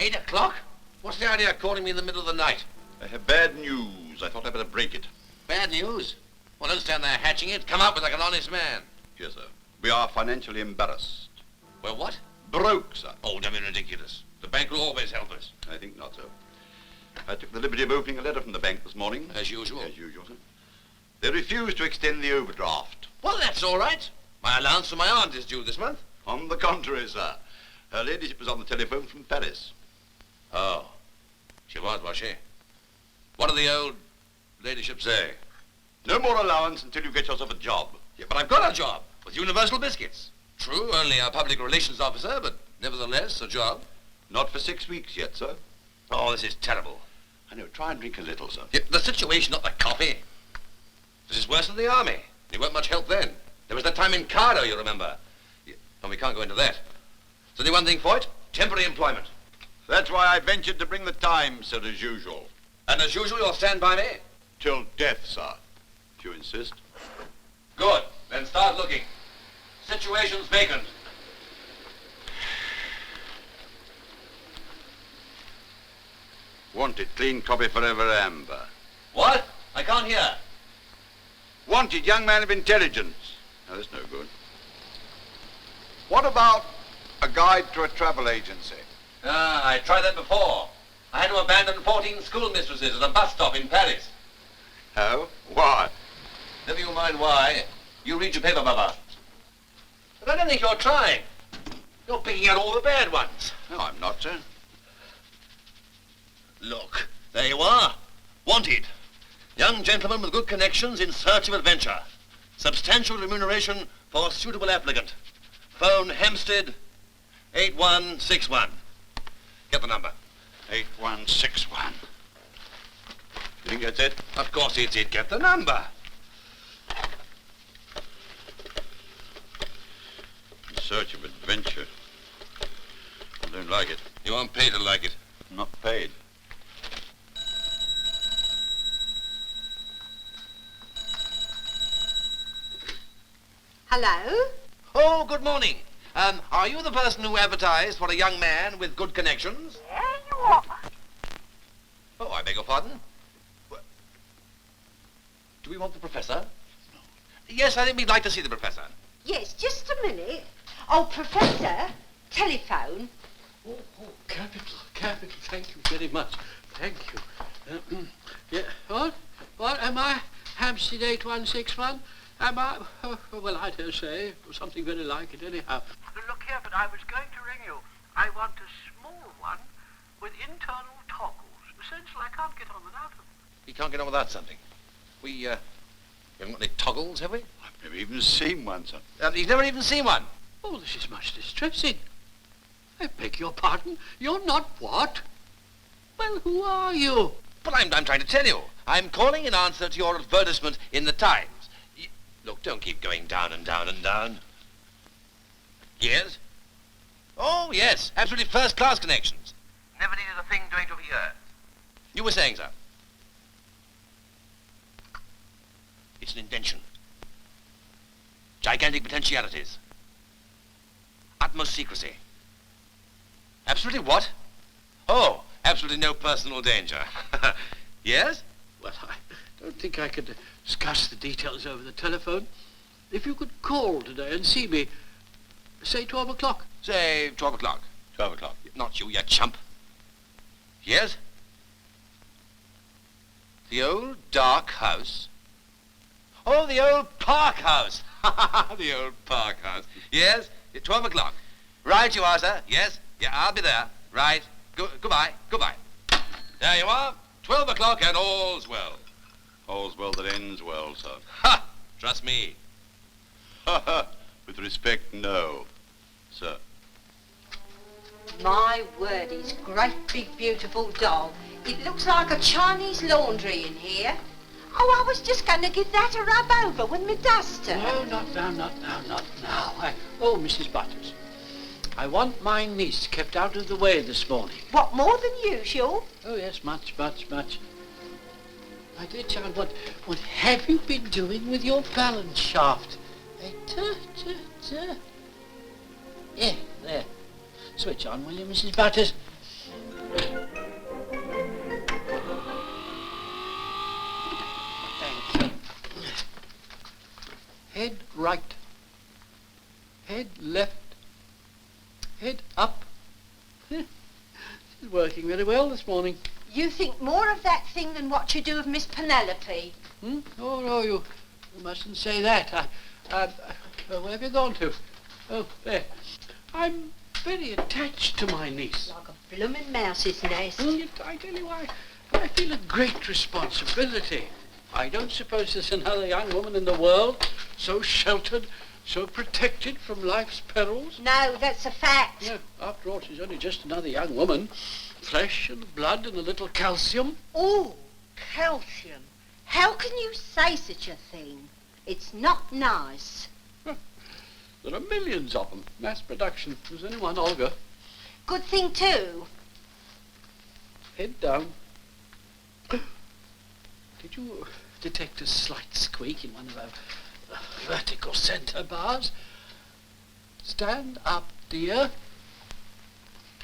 8 o'clock? What's the idea of calling me in the middle of the night? I have bad news. I thought I'd better break it. Bad news? Well, don't stand there hatching it. Come out with like an honest man. Yes, sir. We are financially embarrassed. Well, what? Broke, sir. Oh, don't be ridiculous. The bank will always help us. I think not, sir. I took the liberty of opening a letter from the bank this morning. As usual? As usual, sir. They refused to extend the overdraft. Well, that's all right. My allowance for my aunt is due this month. On the contrary, sir. Her ladyship was on the telephone from Paris. Oh. She was she? What did the old ladyship say? No more allowance until you get yourself a job. Yeah, but I've got a job with Universal Biscuits. True, only a public relations officer, but nevertheless a job. Not for 6 weeks yet, sir. Oh, this is terrible. I know. Try and drink a little, sir. Yeah, the situation, not the coffee. This is worse than the army. You weren't much help then. There was that time in Cairo, you remember. Yeah, and we can't go into that. There's only one thing for it, temporary employment. That's why I ventured to bring the Times, sir, as usual. And as usual, you'll stand by me? Till death, sir, if you insist. Good. Then start looking. Situation's vacant. Wanted, clean copy forever amber. What? I can't hear. Wanted, young man of intelligence. No, that's no good. What about a guide to a travel agency? Ah, I tried that before. I had to abandon 14 schoolmistresses at a bus stop in Paris. Oh? Why? Never you mind why. You read your paper, Baba. But I don't think you're trying. You're picking out all the bad ones. No, I'm not, sir. Look, there you are. Wanted. Young gentleman with good connections in search of adventure. Substantial remuneration for suitable applicant. Phone Hempstead 8161. Get the number. 8161. You think that's it? Of course it's it. Get the number. In search of adventure. I don't like it. You aren't paid to like it. I'm not paid. Hello? Oh, good morning. Are you the person who advertised for a young man with good connections? Yeah, you are. Oh, I beg your pardon? Do we want the professor? No. Yes, I think we'd like to see the professor. Yes, just a minute. Oh, Professor, telephone. Oh, capital. Thank you very much. Thank you. Yeah, what am I? Hampstead 8161? Am I? Well, I dare say. Something very like it, anyhow. Look here, but I was going to ring you. I want a small one with internal toggles. Essentially, I can't get on without them. You can't get on without something. We haven't got any toggles, have we? I've never even seen one, sir. You've never even seen one? Oh, this is much distressing. I beg your pardon. You're not what? Well, who are you? Well, I'm trying to tell you. I'm calling in answer to your advertisement in the Times. Look, don't keep going down and down and down. Yes? Oh, yes. Absolutely first-class connections. Never needed a thing doing to be here. You were saying, sir? It's an invention. Gigantic potentialities. Utmost secrecy. Absolutely what? Oh, absolutely no personal danger. Yes? Well, I don't think I could discuss the details over the telephone. If you could call today and see me, say 12 o'clock. Say 12 o'clock. 12 o'clock. Not you chump. Yes? The old dark house? Oh, the old park house. The old park house. Yes? 12 o'clock. Right you are, sir. Yes? Yeah, I'll be there. Right. Goodbye. There you are. 12 o'clock and all's well. All's well that ends well, sir. Ha! Trust me. Ha ha! With respect, no, sir. My word, his great big beautiful doll. It looks like a Chinese laundry in here. Oh, I was just going to give that a rub over with my duster. No, not now. Oh, Mrs. Butters, I want my niece kept out of the way this morning. What, more than usual? Oh, yes, much. My dear child, what have you been doing with your balance shaft? Yeah, there. Switch on, will you, Mrs. Butters? Head right. Head left. Head up. She's working very well this morning. You think more of that thing than what you do of Miss Penelope. Oh, no, you mustn't say that. Where have you gone to? Oh, there. I'm very attached to my niece. Like a bloomin' mouse's nest. I tell you why. I feel a great responsibility. I don't suppose there's another young woman in the world so sheltered, so protected from life's perils. No, that's a fact. Yeah, after all, she's only just another young woman. Flesh and blood and a little calcium. Oh, calcium. How can you say such a thing? It's not nice. There are millions of them. Mass production. There's only one Olga. Good thing, too. Head down. Did you detect a slight squeak in one of our vertical center bars? Stand up, dear.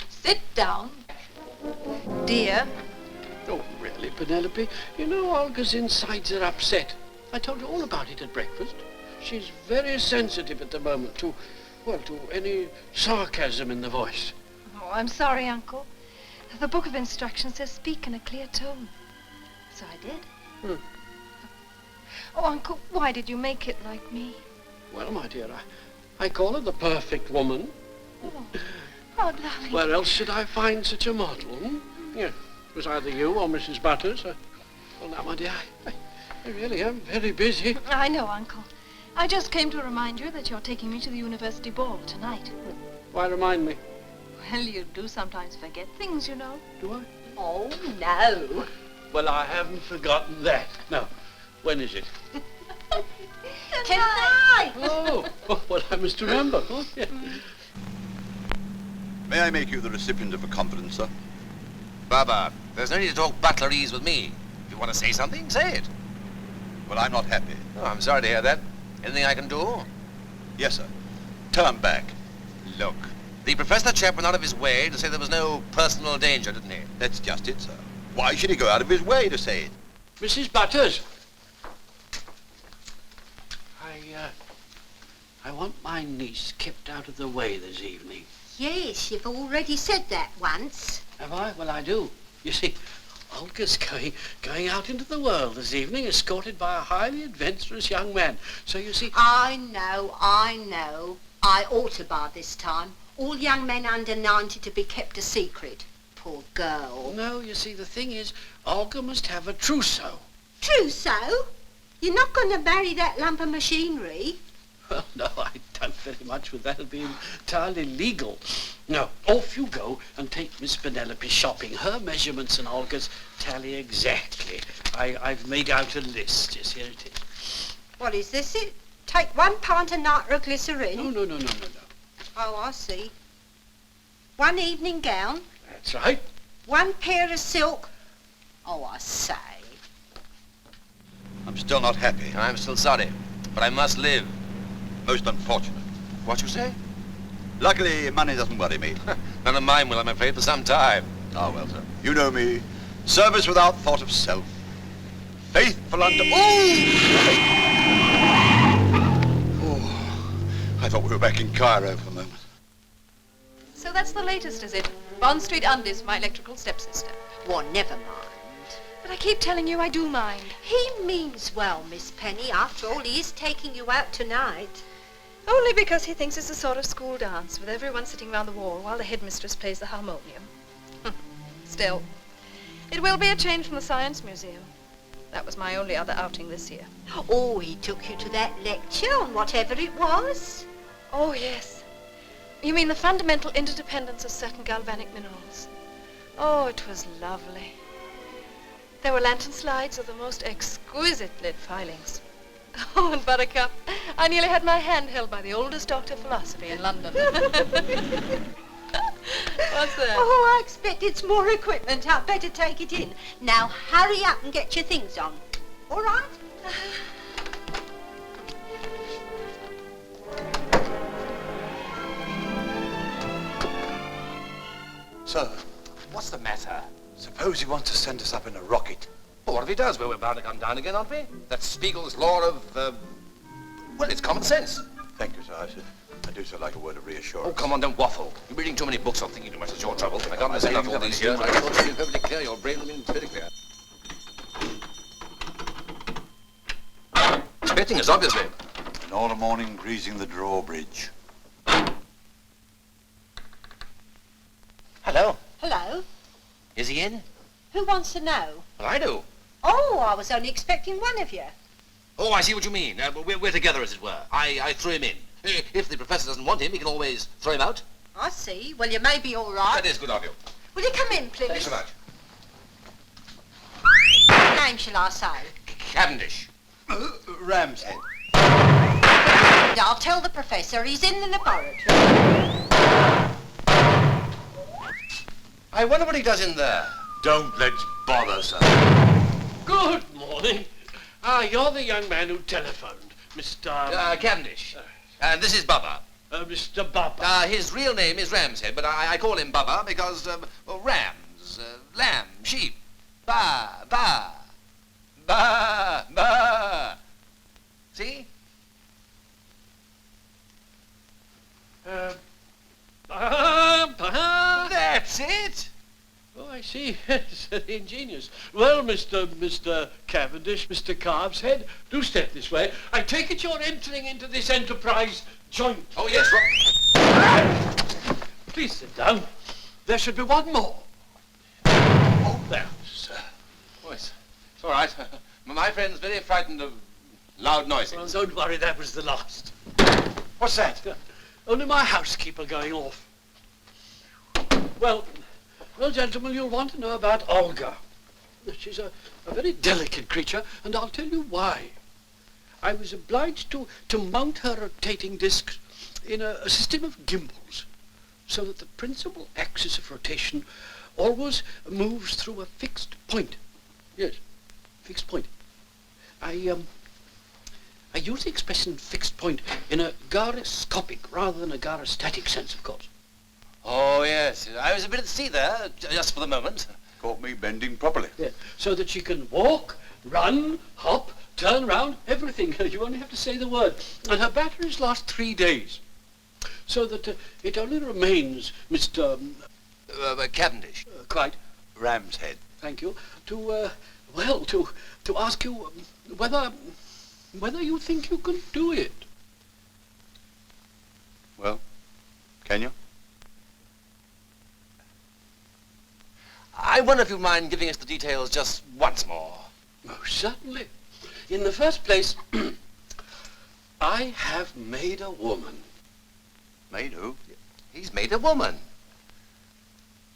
Sit down. Dear. Oh, really, Penelope? You know Olga's insides are upset. I told her all about it at breakfast. She's very sensitive at the moment to any sarcasm in the voice. Oh, I'm sorry, Uncle. The book of instructions says speak in a clear tone. So I did. Oh, Uncle, why did you make it like me? Well, my dear, I call her the perfect woman. Oh, darling. Where else should I find such a model? Yeah, it was either you or Mrs. Butters. Well, now, my dear, I really am very busy. I know, Uncle. I just came to remind you that you're taking me to the university ball tonight. Why remind me? Well, you do sometimes forget things, you know. Do I? Oh, no. Well, I haven't forgotten that. No. When is it? Tonight. Oh, well, I must remember. Oh, yeah. May I make you the recipient of a confidence, sir? Baba, there's no need to talk butlerese with me. If you want to say something, say it. Well, I'm not happy. Oh, I'm sorry to hear that. Anything I can do? Yes, sir. Turn back. Look, the professor chap went out of his way to say there was no personal danger, didn't he? That's just it, sir. Why should he go out of his way to say it? Mrs. Butters. I want my niece kept out of the way this evening. Yes, you've already said that once. Have I? Well, I do. You see, Olga's going out into the world this evening, escorted by a highly adventurous young man. So you see... I know. I ought to bar this time. All young men under 90 to be kept a secret. Poor girl. No, you see, the thing is, Olga must have a trousseau. Trousseau? You're not going to marry that lump of machinery? Well, no, I doubt very much with that. It'd be entirely legal. No, off you go and take Miss Penelope shopping. Her measurements and Olga's tally exactly. I've made out a list. Yes, here it is. What is this? It? Take 1 pint of nitroglycerin? No. Oh, I see. 1 evening gown? That's right. 1 pair of silk? Oh, I say. I'm still not happy. I'm still sorry, but I must live. Most unfortunate. What you say? Luckily, money doesn't worry me. None of mine will, I'm afraid, for some time. Ah, well, sir. You know me. Service without thought of self. Faithful unto... Oh! I thought we were back in Cairo for a moment. So that's the latest, is it? Bond Street undies for my electrical stepsister. Well, never mind. But I keep telling you I do mind. He means well, Miss Penny. After all, he is taking you out tonight. Only because he thinks it's a sort of school dance with everyone sitting round the wall while the headmistress plays the harmonium. Still, it will be a change from the Science Museum. That was my only other outing this year. Oh, he took you to that lecture on whatever it was? Oh, yes. You mean the fundamental interdependence of certain galvanic minerals. Oh, it was lovely. There were lantern slides of the most exquisite lit filings. Oh, and Buttercup, I nearly had my hand held by the oldest doctor of philosophy in London. What's that? Oh, I expect it's more equipment. I'd better take it in. Now, hurry up and get your things on. All right? Sir, What's the matter? suppose he wants to send us up in a rocket. Well, what if he does? Well, we're bound to come down again, aren't we? That's Spiegel's law of, Well, it's common sense. Thank you, sir. I do so like a word of reassurance. Oh, come on, don't waffle. You're reading too many books on thinking too much. It's your trouble. I can't listen enough all these years. I thought you were perfectly clear. Your brain will be perfectly clear. Expecting us, obviously. And all the morning greasing the drawbridge. Hello. Hello? Is he in? Who wants to know? Well, I do. Oh, I was only expecting one of you. Oh, I see what you mean. We're together, as it were. I threw him in. If the professor doesn't want him, he can always throw him out. I see. Well, you may be all right. That is good of you. Will you come in, please? Thanks so much. What name shall I say? Cavendish. Ram's head. I'll tell the professor he's in the laboratory. I wonder what he does in there. Don't let's bother, sir. Good morning. You're the young man who telephoned, Mr. Cavendish. And this is Bubba. Mr. Bubba. His real name is Ramshead, but I call him Bubba because, well, rams, lamb, sheep. Ba, ba. Ba, ba. See? That's it. Oh, I see. Yes, ingenious. Well, Mr. Cavendish, Mr. Calves Head, do step this way. I take it you're entering into this enterprise joint. Oh, yes, right. Please sit down. There should be one more. Oh, there, sir. Oh, it's all right. My friend's very frightened of loud noises. Well, don't worry, that was the last. What's that? Only my housekeeper going off. Well, gentlemen, you'll want to know about Olga. She's a very delicate creature, and I'll tell you why. I was obliged to mount her rotating discs in a system of gimbals, so that the principal axis of rotation always moves through a fixed point. Yes, fixed point. I use the expression fixed point in a gyroscopic rather than a gyrostatic sense, of course. Oh, yes. I was a bit at sea there, just for the moment. Caught me bending properly. Yeah, so that she can walk, run, hop, turn round, everything. You only have to say the word. And her batteries last 3 days. So that it only remains, Mr. Cavendish. Quite. Ram's head. Thank you. To ask you whether you think you can do it. Well, can you? I wonder if you'd mind giving us the details just once more. Oh, certainly. In the first place, I have made a woman. Made who? He's made a woman.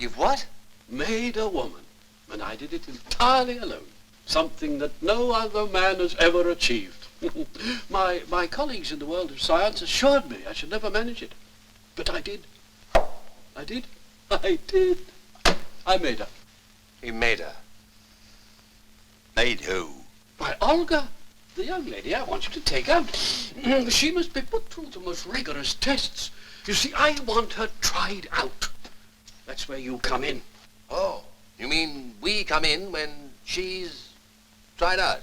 You've what? Made a woman. And I did it entirely alone. Something that no other man has ever achieved. My colleagues in the world of science assured me I should never manage it. But I did. I did. I made her. He made her. Made who? Why, Olga, the young lady I want you to take out. She must be put through the most rigorous tests. You see, I want her tried out. That's where you come in. Oh, you mean we come in when she's tried out?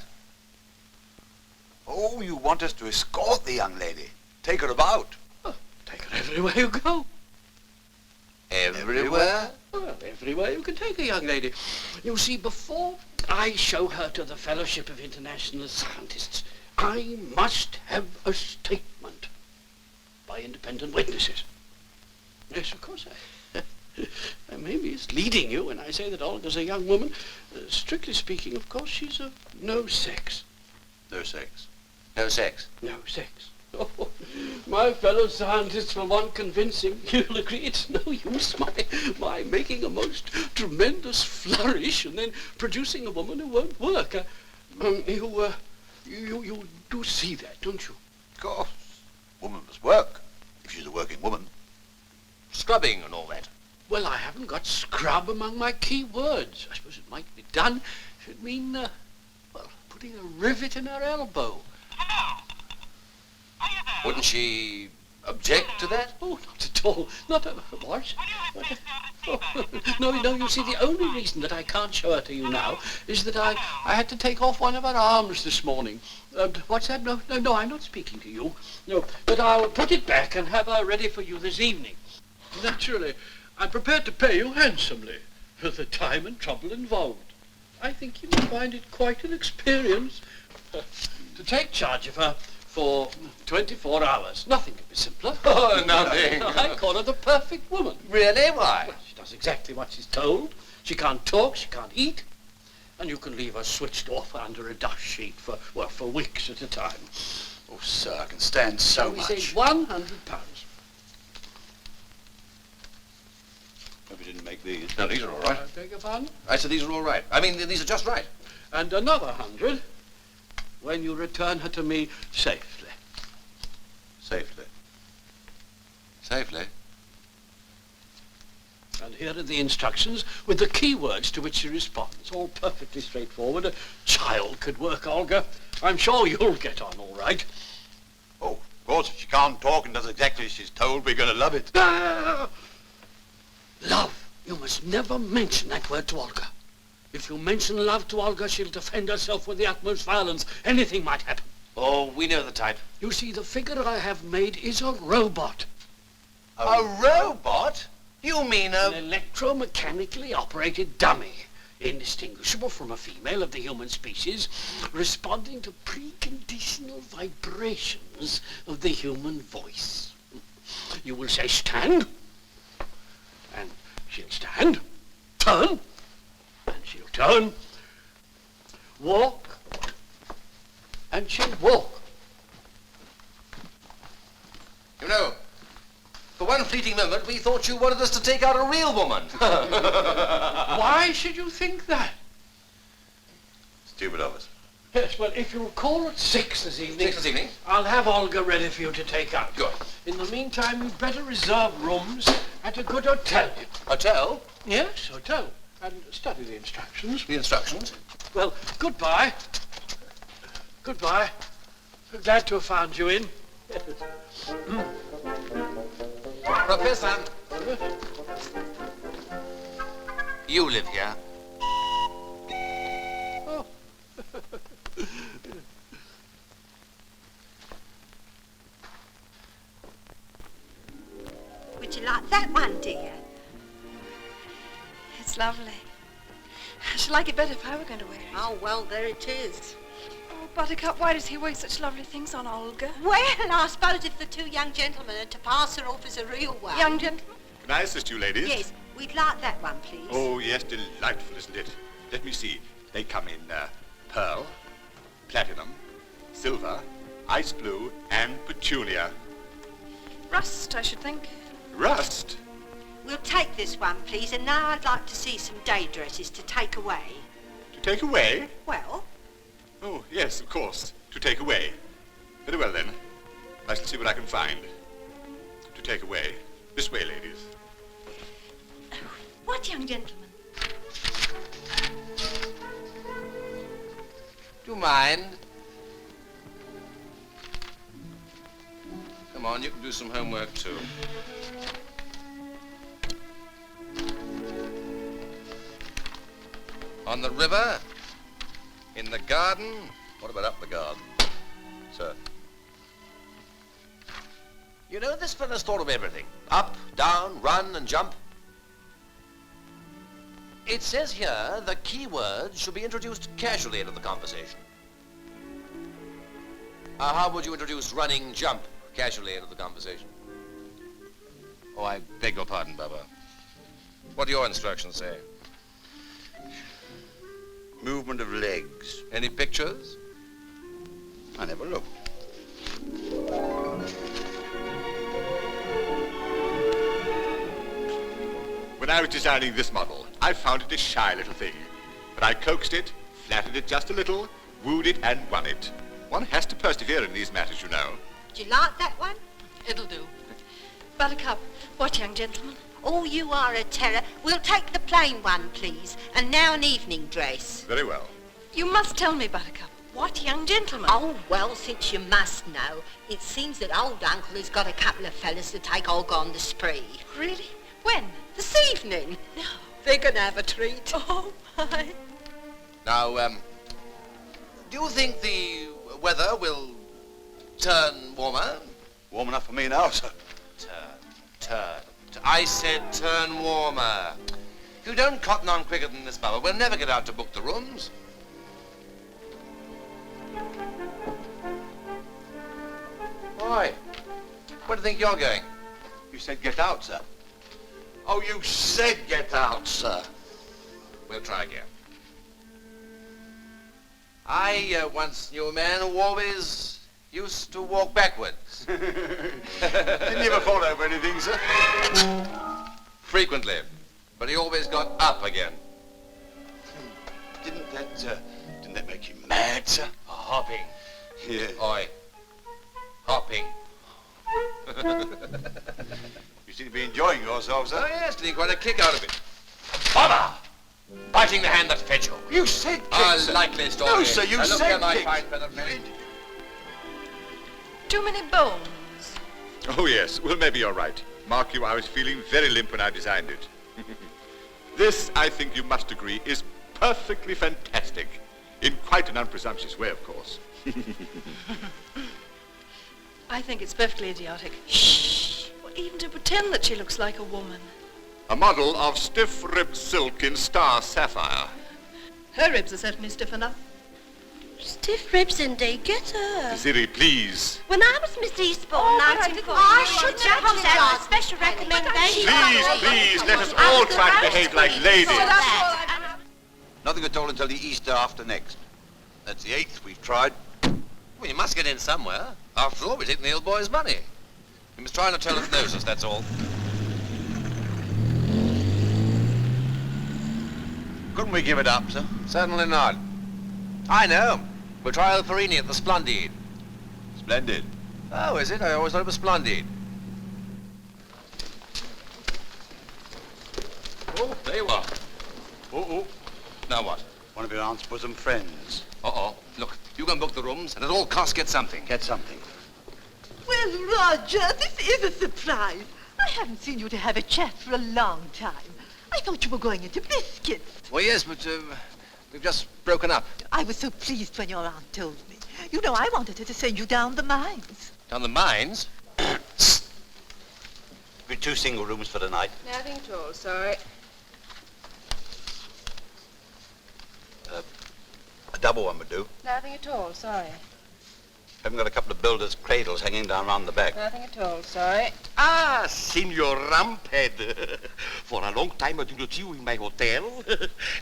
Oh, you want us to escort the young lady? Take her about? Oh, take her everywhere you go. Everywhere? Well, everywhere you can take a young lady. You see, before I show her to the Fellowship of International Scientists, I must have a statement by independent witnesses. Yes, of course, I may be misleading you when I say that Olga's a young woman. Strictly speaking, of course, she's of no sex. No sex. No sex. No sex. Oh, my fellow scientists will want convincing. You'll agree it's no use my making a most tremendous flourish and then producing a woman who won't work. You do see that, don't you? Of course. Woman must work, if she's a working woman. Scrubbing and all that. Well, I haven't got scrub among my key words. I suppose it might be done. Should mean, putting a rivet in her elbow. Wouldn't she Object to that? Oh, not at all. Not a... What? Oh, no, you see, the only reason that I can't show her to you now is that I had to take off one of her arms this morning. What's that? No, I'm not speaking to you. No, but I'll put it back and have her ready for you this evening. Naturally, I'm prepared to pay you handsomely for the time and trouble involved. I think you will find it quite an experience to take charge of her for 24 hours. Nothing could be simpler. Oh, nothing. I call her the perfect woman. Really? Why? Well, she does exactly what she's told. She can't talk, she can't eat, and you can leave her switched off under a dust sheet for weeks at a time. Oh, sir, I can stand so We much. say £100. Hope you didn't make these. No, these are all right. I beg your pardon? I said these are all right. I mean, these are just right. And another 100 when you return her to me safely. Safely. Safely? And here are the instructions with the key words to which she responds. All perfectly straightforward. A child could work, Olga. I'm sure you'll get on all right. Oh, of course, if she can't talk and does exactly as she's told, we're going to love it. Ah! Love. You must never mention that word to Olga. If you mention love to Olga, she'll defend herself with the utmost violence. Anything might happen. Oh, we know the type. You see, the figure I have made is a robot. A robot? You mean An electromechanically operated dummy, indistinguishable from a female of the human species, responding to preconditional vibrations of the human voice. You will say, stand, and she'll stand. Turn, and she'll turn. Walk, and she'll walk. You know, for one fleeting moment, we thought you wanted us to take out a real woman. Why should you think that? Stupid of us. Yes, well, if you'll call at 6 this evening... 6 this evening? I'll have Olga ready for you to take out. Good. In the meantime, you'd better reserve rooms at a good hotel. Hotel? Yes, hotel. And study the instructions. The instructions? Well, goodbye. Goodbye. Glad to have found you in. Professor, you live here. Oh. Would you like that one, dear? It's lovely. I should like it better if I were going to wear it. Oh, well, there it is. Oh, Buttercup, why does he waste such lovely things on Olga? Well, I suppose if the two young gentlemen are to pass her off as a real one... Young gentleman? Can I assist you, ladies? Yes, we'd like that one, please. Oh, yes, delightful, isn't it? Let me see. They come in pearl, platinum, silver, ice blue, and petunia. Rust, I should think. Rust? We'll take this one, please, and now I'd like to see some day dresses to take away. To take away? Well, Oh, yes, of course. To take away. Very well, then. I shall see what I can find. To take away. This way, ladies. What young gentleman? Do you mind? Come on, you can do some homework too. On the river? In the garden? What about up the garden? Sir. You know, this fellow's thought of everything. Up, down, run, and jump. It says here the key words should be introduced casually into the conversation. How would you introduce running, jump casually into the conversation? Oh, I beg your pardon, Baba. What do your instructions say? Movement of legs. Any pictures? I never looked. When I was designing this model, I found it a shy little thing. But I coaxed it, flattered it just a little, wooed it, and won it. One has to persevere in these matters, you know. do you like that one? It'll do. Buttercup, what young gentleman? Oh, you are a terror. We'll take the plain one, please. And now an evening dress. Very well. You must tell me, Buttercup. What young gentleman? Oh, well, since you must know, it seems that old Uncle has got a couple of fellas to take Olga on the spree. Really? When? This evening. No. They're going to have a treat. Oh, my. Now, do you think the weather will turn warmer? Warm enough for me now, sir. Turn. I said turn warmer. If you don't cotton on quicker than this, Baba, we'll never get out to book the rooms. Why? Where do you think you're going? You said get out, sir. Oh, you said get out, sir. We'll try again. I once knew a man who always used to walk backwards. Didn't you ever fall over anything, sir? Frequently. But he always got up again. Didn't that make you mad, sir? Hopping. Yeah. Oi. Hopping. You seem to be enjoying yourself, Oh, sir. yes, getting quite a kick out of it. Baba! Biting the hand that fed you. You said kick, A sir. likely story. No, sir, you Now, look said here, my kick. fine feathered friend. Too many bones. Oh, yes. Well, maybe you're right. Mark you, I was feeling very limp when I designed it. This, I think you must agree, is perfectly fantastic. In quite an unpresumptuous way, of course. I think it's perfectly idiotic. Shh. Well, even to pretend that she looks like a woman. A model of stiff-ribbed silk in star sapphire. Her ribs are certainly stiff enough. Stiff ribs indeed. Get her. Siri, please. When I was Miss Eastbourne, I should have had a special recommendation. Please, let us all try to behave like ladies. Nothing at all until the Easter after next. That's the 8th we've tried. Well, you must get in somewhere. After all, we're taking the old boy's money. We must try not to tell us noses, that's all. Couldn't we give it up, sir? Certainly not. I know. We'll try El Farini at the Splendide. Splendid. Oh, is it? I always thought it was Splendide. Oh, there you are. Oh. Now what? One of your aunt's bosom friends. Uh-oh. Look, you go and book the rooms, and at all costs get something. Get something. Well, Roger, this is a surprise. I haven't seen you to have a chat for a long time. I thought you were going into biscuits. Well, yes, but we've just broken up. I was so pleased when your aunt told me. You know, I wanted her to send you down the mines. Down the mines? We've 2 single rooms for the night. Nothing at all, sorry. A double one would do. Nothing at all, sorry. Haven't got a couple of builders' cradles hanging down round the back. Nothing at all, sorry. Ah, Signor Rumphead. For a long time I do not see you in my hotel.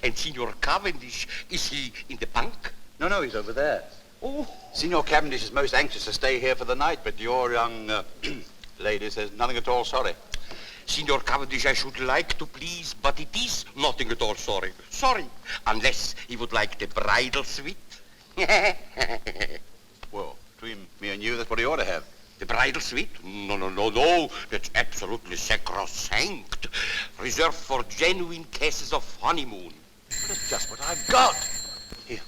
And Signor Cavendish, is he in the bunk? No, he's over there. Oh, Signor Cavendish is most anxious to stay here for the night, but your young lady says nothing at all sorry. Signor Cavendish, I should like to please, but it is nothing at all sorry. Sorry, unless he would like the bridal suite. Well, between me and you, that's what he ought to have. The bridal suite? No. That's absolutely sacrosanct. Reserved for genuine cases of honeymoon. That's just what I've got. Here.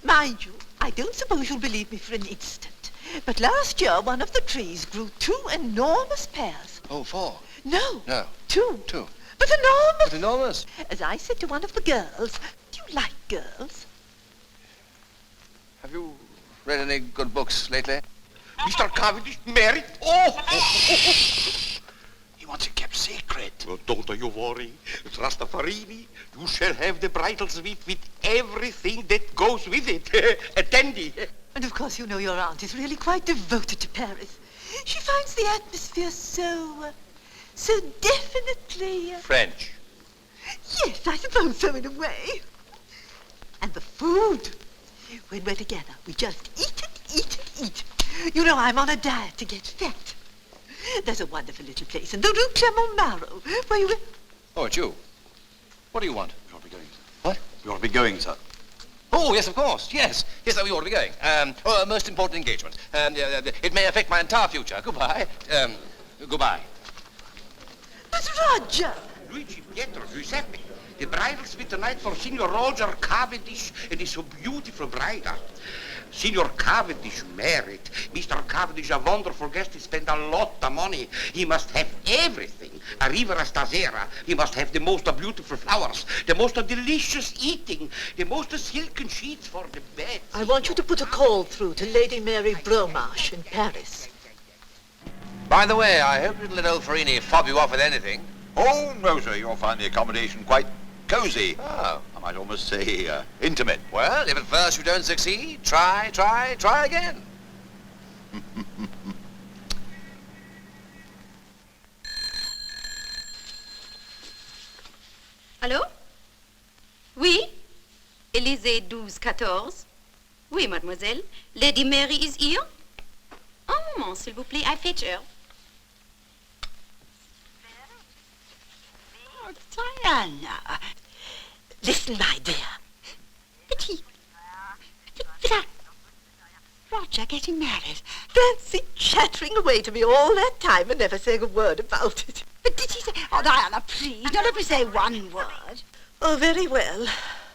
Mind you, I don't suppose you'll believe me for an instant, but last year one of the trees grew 2 enormous pears. Oh, 4. No. No. 2. 2. But enormous. But enormous. As I said to one of the girls, do you like girls? Have you read any good books lately? Mr. Cavendish married? Oh! He wants it kept secret. Well, don't you worry. Rastafarini, you shall have the bridal suite with everything that goes with it. Attendee. And of course you know your aunt is really quite devoted to Paris. She finds the atmosphere so definitely... French. Yes, I suppose so in a way. And the food. When we're together, we just eat. You know, I'm on a diet to get fat. There's a wonderful little place in the Rue Clermont-Marot where you... Oh, it's you. What do you want? We ought to be going, sir. What? We ought to be going, sir. Oh, yes, of course. Yes, we ought to be going. A most important engagement. It may affect my entire future. Goodbye. Goodbye. But Roger! Luigi Pietro Giuseppe. The bridal suite tonight for Signor Roger Cavendish and his so beautiful bride. Signor Cavendish married. Mr. Cavendish, a wonderful guest. He spent a lot of money. He must have everything. A Rivera Stasera. He must have the most beautiful flowers, the most delicious eating, the most silken sheets for the bed. I want you to put a call through to Lady Mary Bromarsh in Paris. By the way, I hope you didn't let old Farini fob you off with anything. Oh, no, sir. You'll find the accommodation quite cozy. Oh. I might almost say intimate. Well, if at first you don't succeed, try again. Allô? Oui? Élysée 12-14? Oui, mademoiselle. Lady Mary is here? Un moment, s'il vous plaît. I fetch her. Oh, Diana. Listen, my dear. Roger getting married. Fancy chattering away to me all that time and never saying a word about it. But did he say... Oh, Diana, please, don't let me say one word. Oh, very well.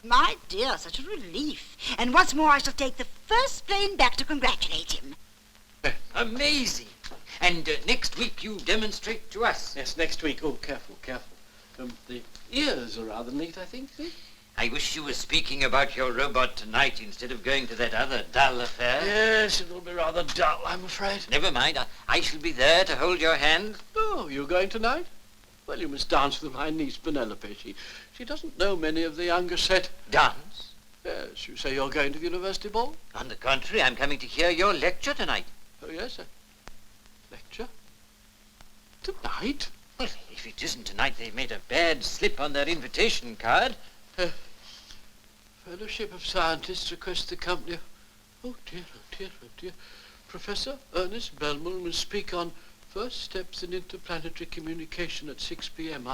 My dear, such a relief. And once more I shall take the first plane back to congratulate him. Amazing. And next week you demonstrate to us. Yes, next week. Oh, careful. The ears are rather neat, I think. See? I wish you were speaking about your robot tonight instead of going to that other dull affair. Yes, it will be rather dull, I'm afraid. Never mind. I shall be there to hold your hand. Oh, you're going tonight? Well, you must dance with my niece Penelope. She doesn't know many of the younger set. Dance? Yes, you say you're going to the university ball? On the contrary, I'm coming to hear your lecture tonight. Oh, yes, sir. Lecture? Tonight? Well, if it isn't tonight, they've made a bad slip on their invitation card. Fellowship of Scientists request the company. Oh dear. Professor Ernest Belmont will speak on first steps in interplanetary communication at 6 p.m.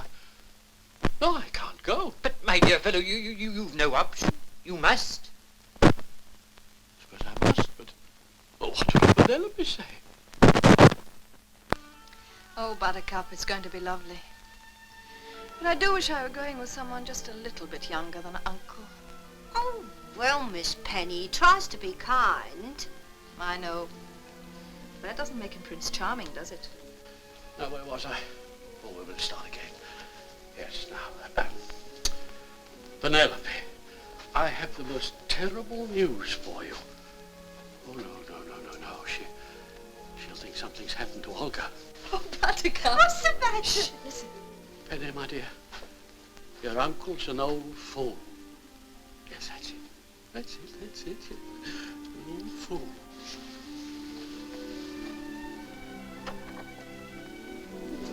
No, I can't go. But, my dear fellow, you've no option. You must. But I must, but... Oh, what will Penelope say? Oh, Buttercup, it's going to be lovely. But I do wish I were going with someone just a little bit younger than Uncle. Oh, well, Miss Penny, he tries to be kind. I know. But that doesn't make him Prince Charming, does it? Now, where was I? Oh, we will start again. Yes, now, Penelope, I have the most terrible news for you. Oh, no. She'll think something's happened to Olga. Oh, Buttercup. What's the matter? Shh, listen. Penny, my dear, your uncle's an old fool. Yes, that's it. An old fool.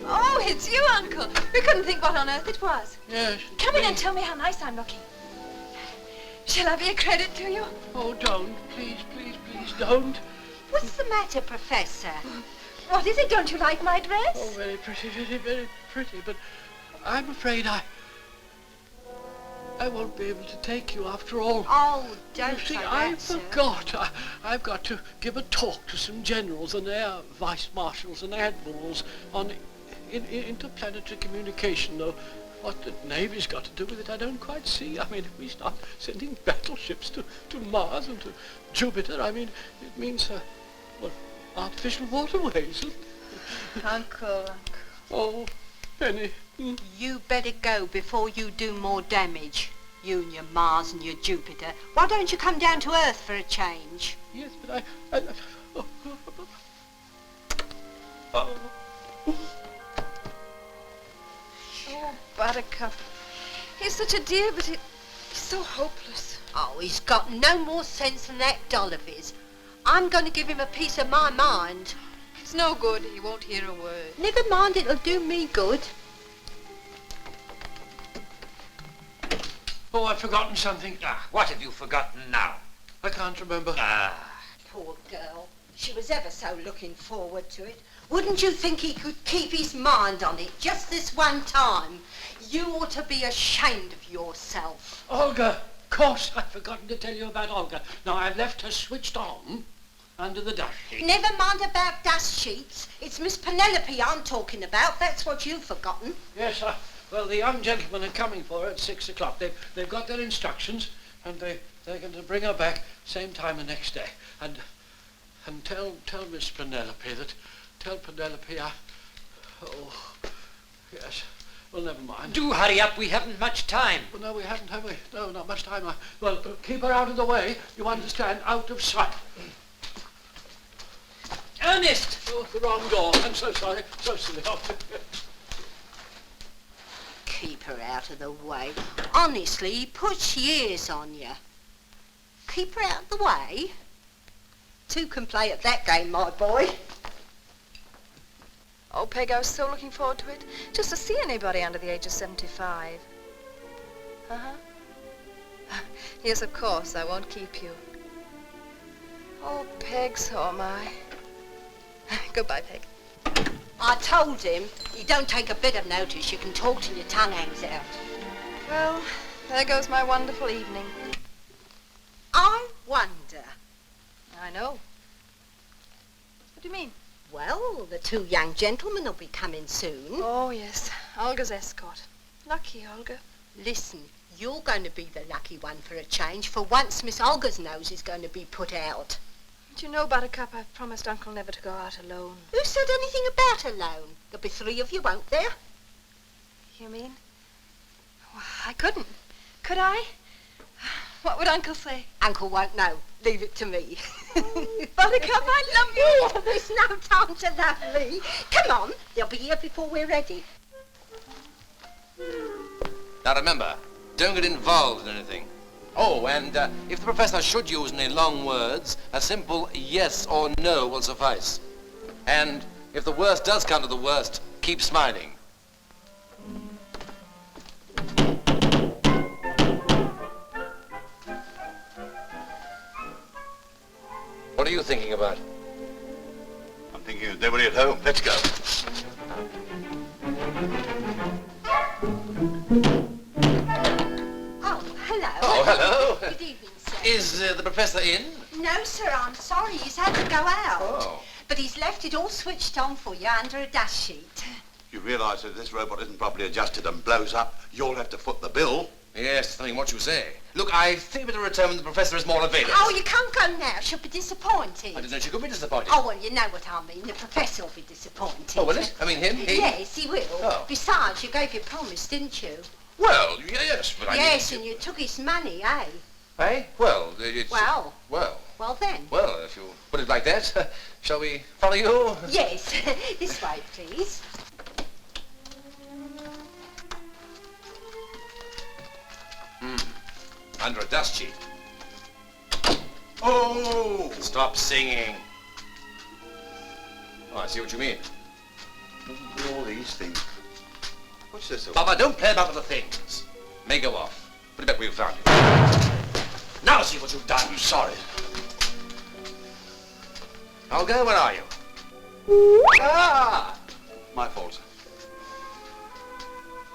Oh, it's you, Uncle. We couldn't think what on earth it was. Yes. Come in and tell me how nice I'm looking. Shall I be a credit to you? Oh, don't. Please, don't. What's the matter, Professor? What is it? Don't you like my dress? Oh, very pretty, very pretty, but I'm afraid I won't be able to take you after all. Oh, don't You see, say I that, sir. forgot. I've got to give a talk to some generals and their vice marshals and admirals on interplanetary communication, though what the Navy's got to do with it, I don't quite see. I mean, if we start sending battleships to Mars and to Jupiter, I mean, it means, artificial waterways. Uncle. Oh, Penny. You better go before you do more damage. You and your Mars and your Jupiter. Why don't you come down to Earth for a change? Yes, but Oh, Buttercup. He's such a dear, but he's so hopeless. Oh, he's got no more sense than that doll of his. I'm going to give him a piece of my mind. It's no good. He won't hear a word. Never mind, it'll do me good. Oh, I've forgotten something. What have you forgotten now? I can't remember. Poor girl. She was ever so looking forward to it. Wouldn't you think he could keep his mind on it just this one time? You ought to be ashamed of yourself. Olga, of course, I've forgotten to tell you about Olga. Now, I've left her switched on under the dust sheet. Never mind about dust sheets. It's Miss Penelope I'm talking about. That's what you've forgotten. Yes, Well, the young gentlemen are coming for her at 6 o'clock. They've got their instructions, and they're going to bring her back same time the next day. And tell Miss Penelope that... Tell Penelope oh, yes. Well, never mind. Do hurry up, we haven't much time. Well, no, we haven't, have we? No, not much time. Well, keep her out of the way. You understand? Out of sight. Ernest! Oh, the wrong door. I'm so sorry. So silly. Keep her out of the way. Honestly, he puts years on you. Keep her out of the way? Two can play at that game, my boy. Oh, Peg, I was so looking forward to it. Just to see anybody under the age of 75. Uh-huh. Yes, of course, I won't keep you. Oh, Peg, so am I. Goodbye, Peg. I told him, he don't take a bit of notice. You can talk till your tongue hangs out. Well, there goes my wonderful evening. I wonder. I know. What do you mean? Well, the two young gentlemen will be coming soon. Oh, yes. Olga's escort. Lucky Olga. Listen, you're going to be the lucky one for a change. For once, Miss Olga's nose is going to be put out. Do you know, Buttercup, I've promised Uncle never to go out alone. Who said anything about alone? There'll be three of you, won't there? You mean? Well, I couldn't. Could I? What would Uncle say? Uncle won't know. Leave it to me. Buttercup, I love you. Oh, there's no time to love me. Come on, they'll be here before we're ready. Now remember, don't get involved in anything. Oh, and if the professor should use any long words, a simple yes or no will suffice. And if the worst does come to the worst, keep smiling. What are you thinking about? I'm thinking of nobody at home. Let's go. Oh, hello. Oh, hello. Good evening, sir. Is the professor in? No, sir, I'm sorry. He's had to go out. Oh. But he's left it all switched on for you under a dust sheet. You realise that if this robot isn't properly adjusted and blows up, you'll have to foot the bill. Yes, depending on what you say. Look, I think better return when the professor is more available. Oh, you can't go now. She'll be disappointed. I didn't know she could be disappointed. Oh, well, you know what I mean. The professor will be disappointed. Oh, will it? I mean him? He? Yes, he will. Oh. Besides, you gave your promise, didn't you? Well, yes, but I Yes, mean... and you took his money, eh? Eh? Well, it's... Well. Well. Well, then. Well, if you put it like that, shall we follow you? Yes. This way, please. Under a dust sheet. Oh! Stop singing. Oh, I see what you mean. All these things. What's this? Papa, don't play about with the things. May go off. Put it back where you found it. Now see what you've done. I'm sorry. Olga, where are you? Ah! My fault, sir.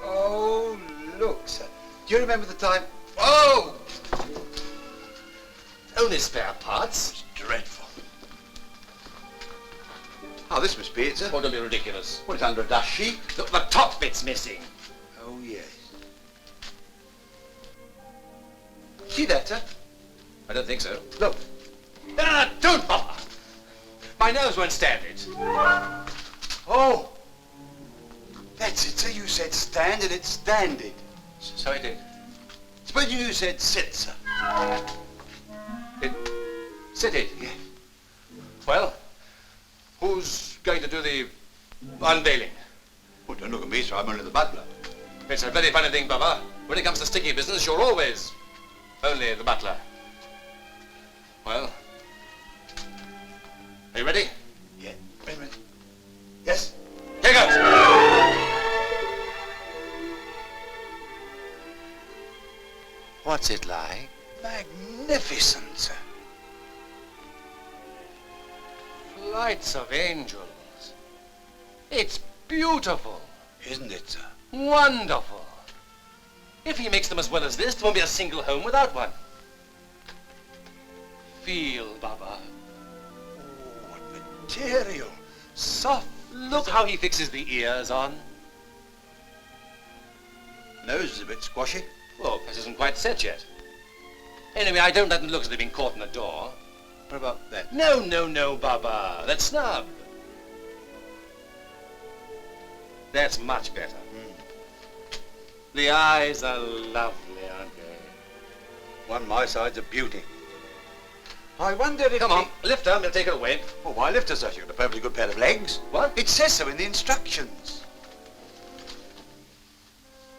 Oh, look, sir. Do you remember the time... Oh! Only spare parts. It's dreadful. Oh, this must be it, sir. Oh, don't be ridiculous. What, it's under a dust sheet? Look, the top bit's missing. Oh, yes. See that, sir? I don't think so. Look. No, don't bother. My nose won't stand it. Oh! That's it, sir. You said stand and it standed. So it did. Suppose you said sit, sir. It... Sit it? Yeah. Well, who's going to do the unveiling? Well, don't look at me, sir. I'm only the butler. It's a very funny thing, Baba. When it comes to sticky business, you're always only the butler. Well, are you ready? Yeah. Wait a minute. Yes. Here goes. What's it like? Magnificent, sir. Flights of angels. It's beautiful. Isn't it, sir? Wonderful. If he makes them as well as this, there won't be a single home without one. Feel, Baba. Oh, what material. Soft. Look how he fixes the ears on. Nose is a bit squashy. Well, this isn't quite set yet. Anyway, I don't let them look as if they've been caught in the door. What about that? No, Baba. That's snub. That's much better. The eyes are lovely, aren't they? One my side's a beauty. I wonder if... Come on, lift her, we'll take her away. Oh, why lift her, sir? You've got a perfectly good pair of legs. What? It says so in the instructions.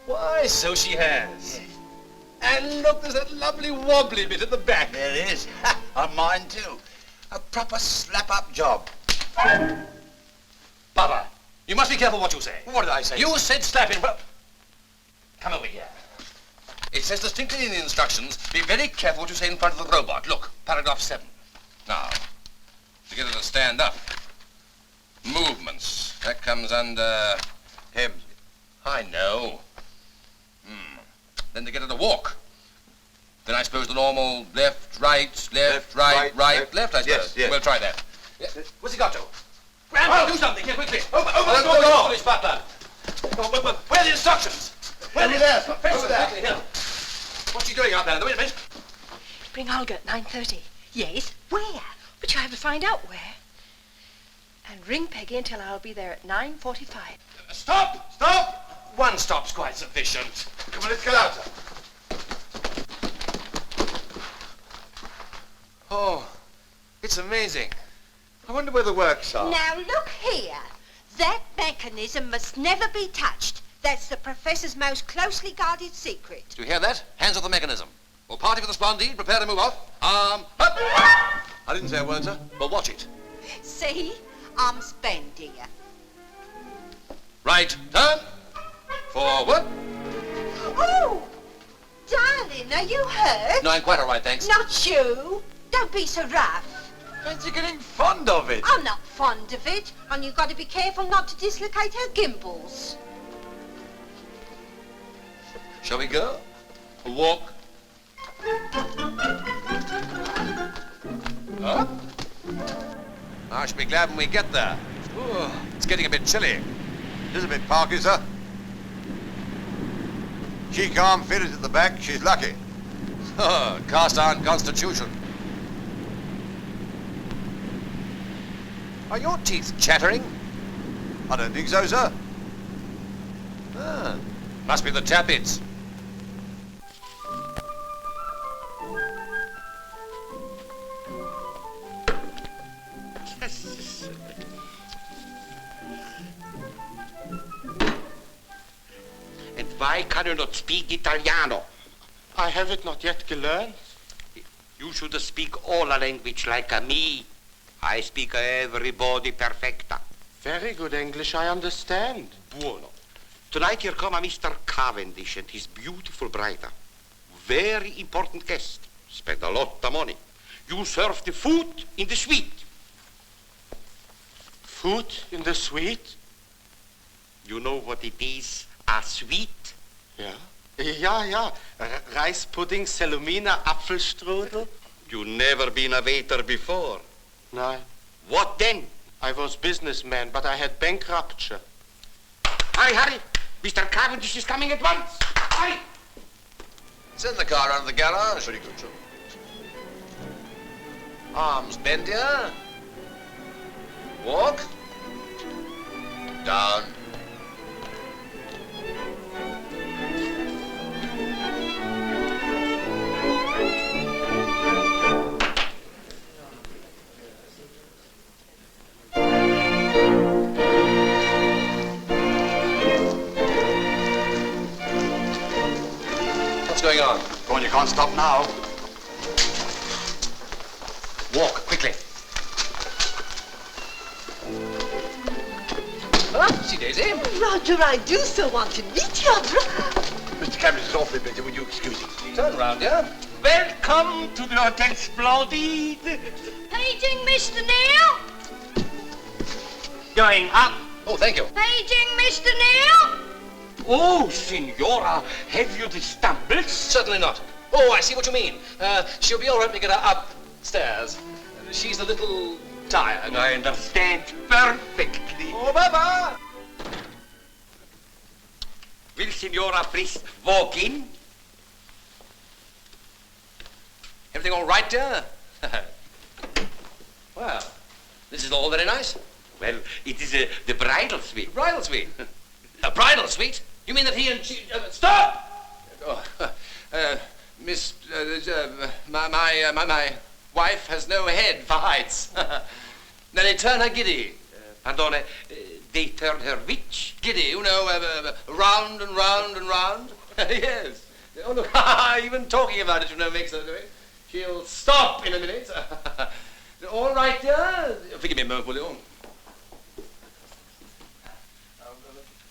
Why, so she has. And look, there's that lovely wobbly bit at the back. There is. On mine, too. A proper slap-up job. Baba, you must be careful what you say. What did I say? You said slap him. Come over here. It says distinctly in the instructions, be very careful what you say in front of the robot. Look, paragraph 7. Now, to get her to stand up. Movements. That comes under... Him. I know. Then to get her to walk. Then I suppose the normal left, right, right, left, I suppose. Yes. We'll try that. Yeah. What's he got to? Grandma, do something, here, quickly. Open the door, you foolish butler. Where are the instructions? Where are there? Over there. Quickly, here. What's she doing out there? Wait a minute. Bring Olga at 9:30. Yes, where? But you have to find out where. And ring Peggy until I'll be there at 9:45. Stop! Stop! One stop's quite sufficient. Come on, let's get out, sir. Oh, it's amazing. I wonder where the works are. Now look here. That mechanism must never be touched. That's the Professor's most closely guarded secret. Do you hear that? Hands off the mechanism. We'll party for the Splendide. Prepare to move off. Up! I didn't say a word, sir. Well, watch it. See? Arms bend, dear. Right, turn. Forward. Oh! Darling, are you hurt? No, I'm quite all right, thanks. Not you. Don't be so rough. Fancy getting fond of it. I'm not fond of it, and you've got to be careful not to dislocate her gimbals. Shall we go? A walk. Up. I shall be glad when we get there. Ooh, it's getting a bit chilly. It is a bit parky, sir. She can't fit it at the back. She's lucky. Oh, cast iron constitution. Are your teeth chattering? I don't think so, sir. Ah, must be the tappets. And why can you not speak Italiano? I have it not yet learned. You should speak all a language like me. I speak everybody perfecta. Very good English, I understand. Buono. Tonight here come a Mr. Cavendish and his beautiful bride. Very important guest. Spend a lot of money. You serve the food in the suite. Food in the suite? You know what it is, a suite? Yeah. Ja. Rice pudding, Selumina, Apfelstrudel. You never been a waiter before. No. What then? I was businessman, but I had bankruptcy. Hurry. Mr. Cavendish is coming at once. Hurry. Send the car around the garage. Very good, sir. Arms bend here. Walk. Down. What's going on? Go on, you can't stop now. Walk, quickly. See, Daisy. Roger, I do so want to meet your brother. Mr. Cavendish is awfully busy. Would you excuse him, please? Turn round, dear. Welcome to the Hotel Splendide. Paging Mr. Neil. Going up. Oh, thank you. Paging Mr. Neil. Oh, Signora, have you the stumbles? Certainly not. Oh, I see what you mean. She'll be all right when we get her upstairs. She's a little tired. I understand perfectly. Oh, Baba! Will Signora please walk in? Everything all right, dear? Well, this is all very nice. Well, it is the bridal suite. Bridal suite? A bridal suite? You mean that he and she... stop! Oh, Miss... my wife has no head for heights. Now they turn her giddy. Pardon, they turn her which? Giddy, you know, round and round and round. Yes. Oh, look, even talking about it, you know, makes her do it. She'll stop in a minute. All right, dear. Forgive me a moment, will you?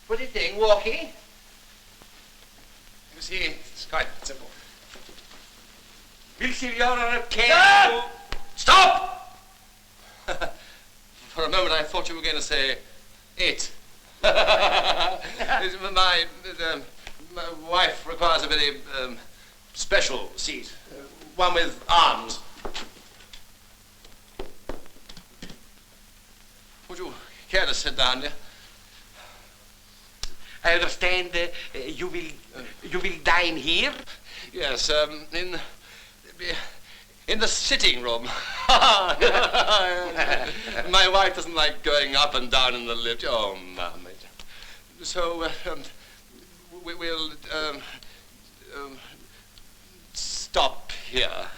Pretty thing, walkie. You see, it's quite simple. Will Signora care? Stop! For a moment, I thought you were going to say it. my wife requires a very special seat, one with arms. Would you care to sit down, dear? I understand you will dine here? Yes, in the sitting room. My wife doesn't like going up and down in the lift. Oh, Mum. So, we'll stop here.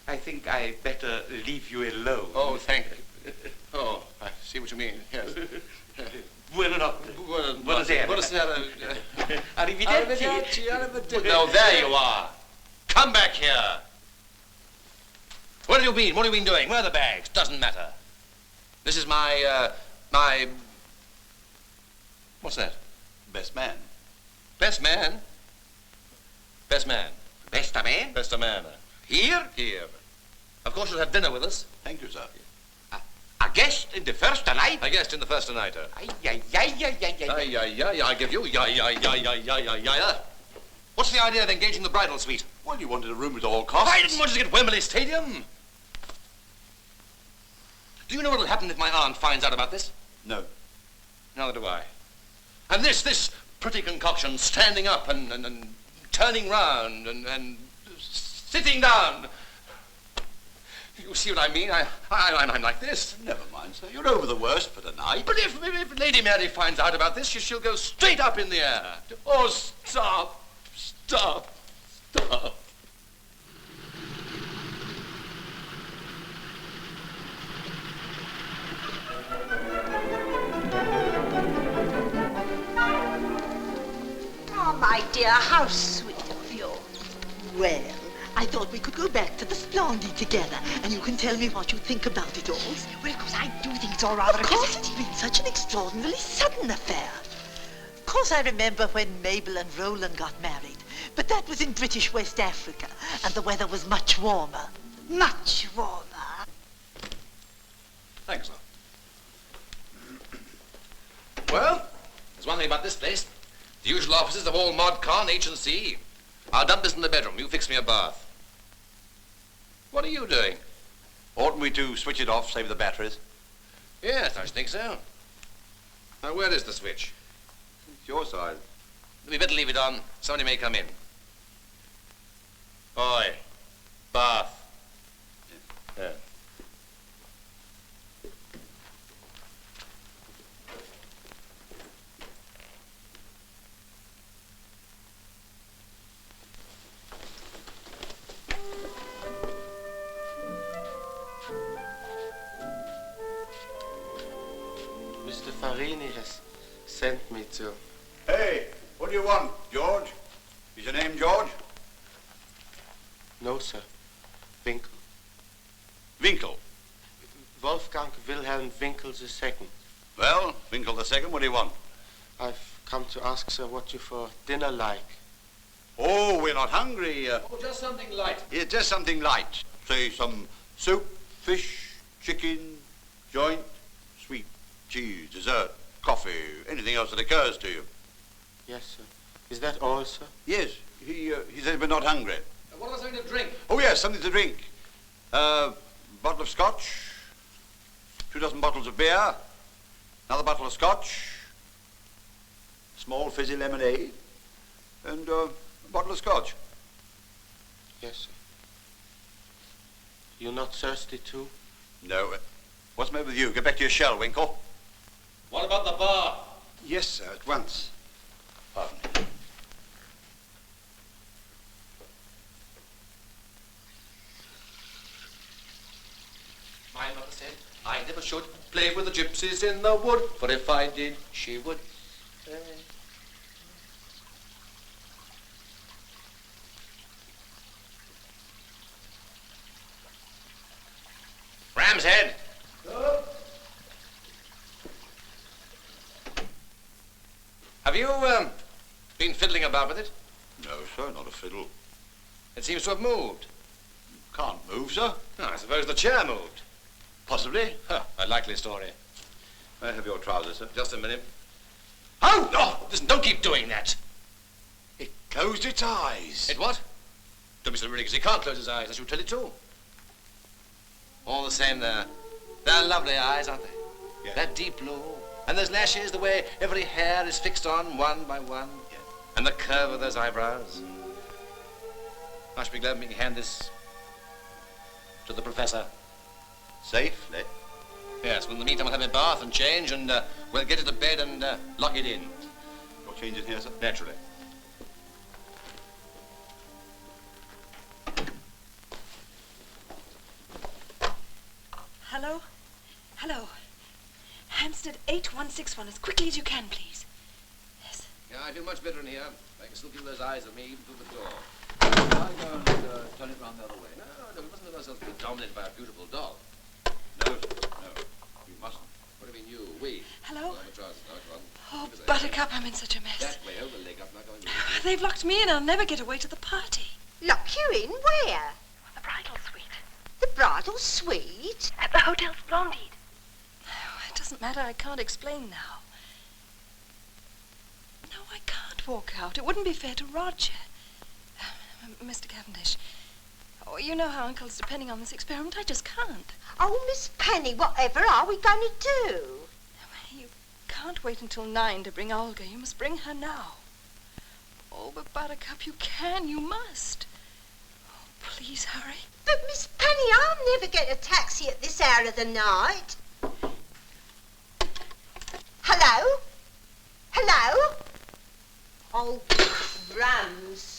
I think I better leave you alone. Oh, thank you. Oh, I see what you mean. Yes. Buonanotte. Buonasera. Buonasera. Arrivederci. Arrivederci. No, there you are. Come back here. What have you been? What have you been doing? Where are the bags? Doesn't matter. This is my what's that? Best man. Best man? Best man. Best man? Best man. Here? Here. Of course you'll have dinner with us. Thank you, sir. A guest in the first night? A guest in the first nighter. Ay, ay, ay, ay, ay, ay, ay. I give you. What's the idea of engaging the bridal suite? Well, you wanted a room at all costs. I didn't want you to get Wembley Stadium. Do you know what'll happen if my aunt finds out about this? No. Neither do I. And this pretty concoction, standing up and turning round and sitting down. You see what I mean? I'm like this. Never mind, sir. You're over the worst for tonight. But if Lady Mary finds out about this, she'll go straight up in the air. Oh, stop. Stop. Stop. Oh, my dear, how sweet of you. Well, I thought we could go back to the Splendid together, and you can tell me what you think about it all. Well, of course, I do think it's all rather... Of course, it's been such an extraordinarily sudden affair. Of course, I remember when Mabel and Roland got married, but that was in British West Africa, and the weather was much warmer. Much warmer. Thanks, sir. Well, there's one thing about this place. The usual offices of all Mod Con, H&C. I'll dump this in the bedroom. You fix me a bath. What are you doing? Oughtn't we to switch it off, save the batteries? Yes, I should think so. Now, where is the switch? It's your side. We better leave it on. Somebody may come in. Oi. Bath. Yeah. Mr. Farini has sent me to... Hey, what do you want, George? Is your name George? No, sir. Winkel. Winkel. Wolfgang Wilhelm Winkel II. Well, Winkel II, what do you want? I've come to ask, sir, what you for dinner like. Oh, we're not hungry. Oh, just something light. Yeah, just something light. Say some soup, fish, chicken, joint, sweet, cheese, dessert, coffee, anything else that occurs to you. Yes, sir. Is that all, sir? Yes, he says we're not hungry. What about something to drink? Oh, yes, something to drink. Bottle of scotch, 2 dozen bottles of beer, another bottle of scotch, small fizzy lemonade, And a bottle of scotch. Yes, sir. You're not thirsty too? No. What's the matter with you? Get back to your shell, Winkle. What about the bar? Yes, sir, at once. Pardon me. My mother said I never should play with the gypsies in the wood, for if I did, she would say. Ram's Head. Have you, been fiddling about with it? No, sir, not a fiddle. It seems to have moved. Can't move, sir. Oh, I suppose the chair moved. Possibly. Huh, a likely story. May I have your trousers, sir? Just a minute. Oh, no! Listen, don't keep doing that. It closed its eyes. It what? Don't be so ridiculous. He can't close his eyes. I should tell it too. All the same, they're lovely eyes, aren't they? Yeah. That deep blue. And those lashes, the way every hair is fixed on one by one. Yeah. And the curve of those eyebrows. I should be glad when you hand this to the professor. Safely? Yes, well, in the meantime, I'll have a bath and change, and we'll get it to bed and lock it in. You're changing here, sir? Naturally. Hello? Hello. Hampstead 8161, as quickly as you can, please. Yes. Yeah, I feel much better in here. I can still feel those eyes of me even through the door. I go and turn it round the other way. No, we mustn't let ourselves be dominated by a beautiful doll. No, sir, no. We mustn't. What do you mean, you? We? Hello? Well, I'm a trousers now, come on. Oh, Give us a- Buttercup, I'm in such a mess. That way, over, leg up, now going with They've locked me in. I'll never get away to the party. Lock you in where? The bridal suite. The bridal suite? At the Hotel Splendide. Oh, it doesn't matter. I can't explain now. No, I can't walk out. It wouldn't be fair to Roger. Mr. Cavendish. Oh, you know how Uncle's depending on this experiment. I just can't. Oh, Miss Penny, whatever are we going to do? You can't wait until 9 to bring Olga. You must bring her now. Oh, but Buttercup, you can. You must. Oh, please hurry. But, Miss Penny, I'll never get a taxi at this hour of the night. Hello? Hello? Oh, crumbs.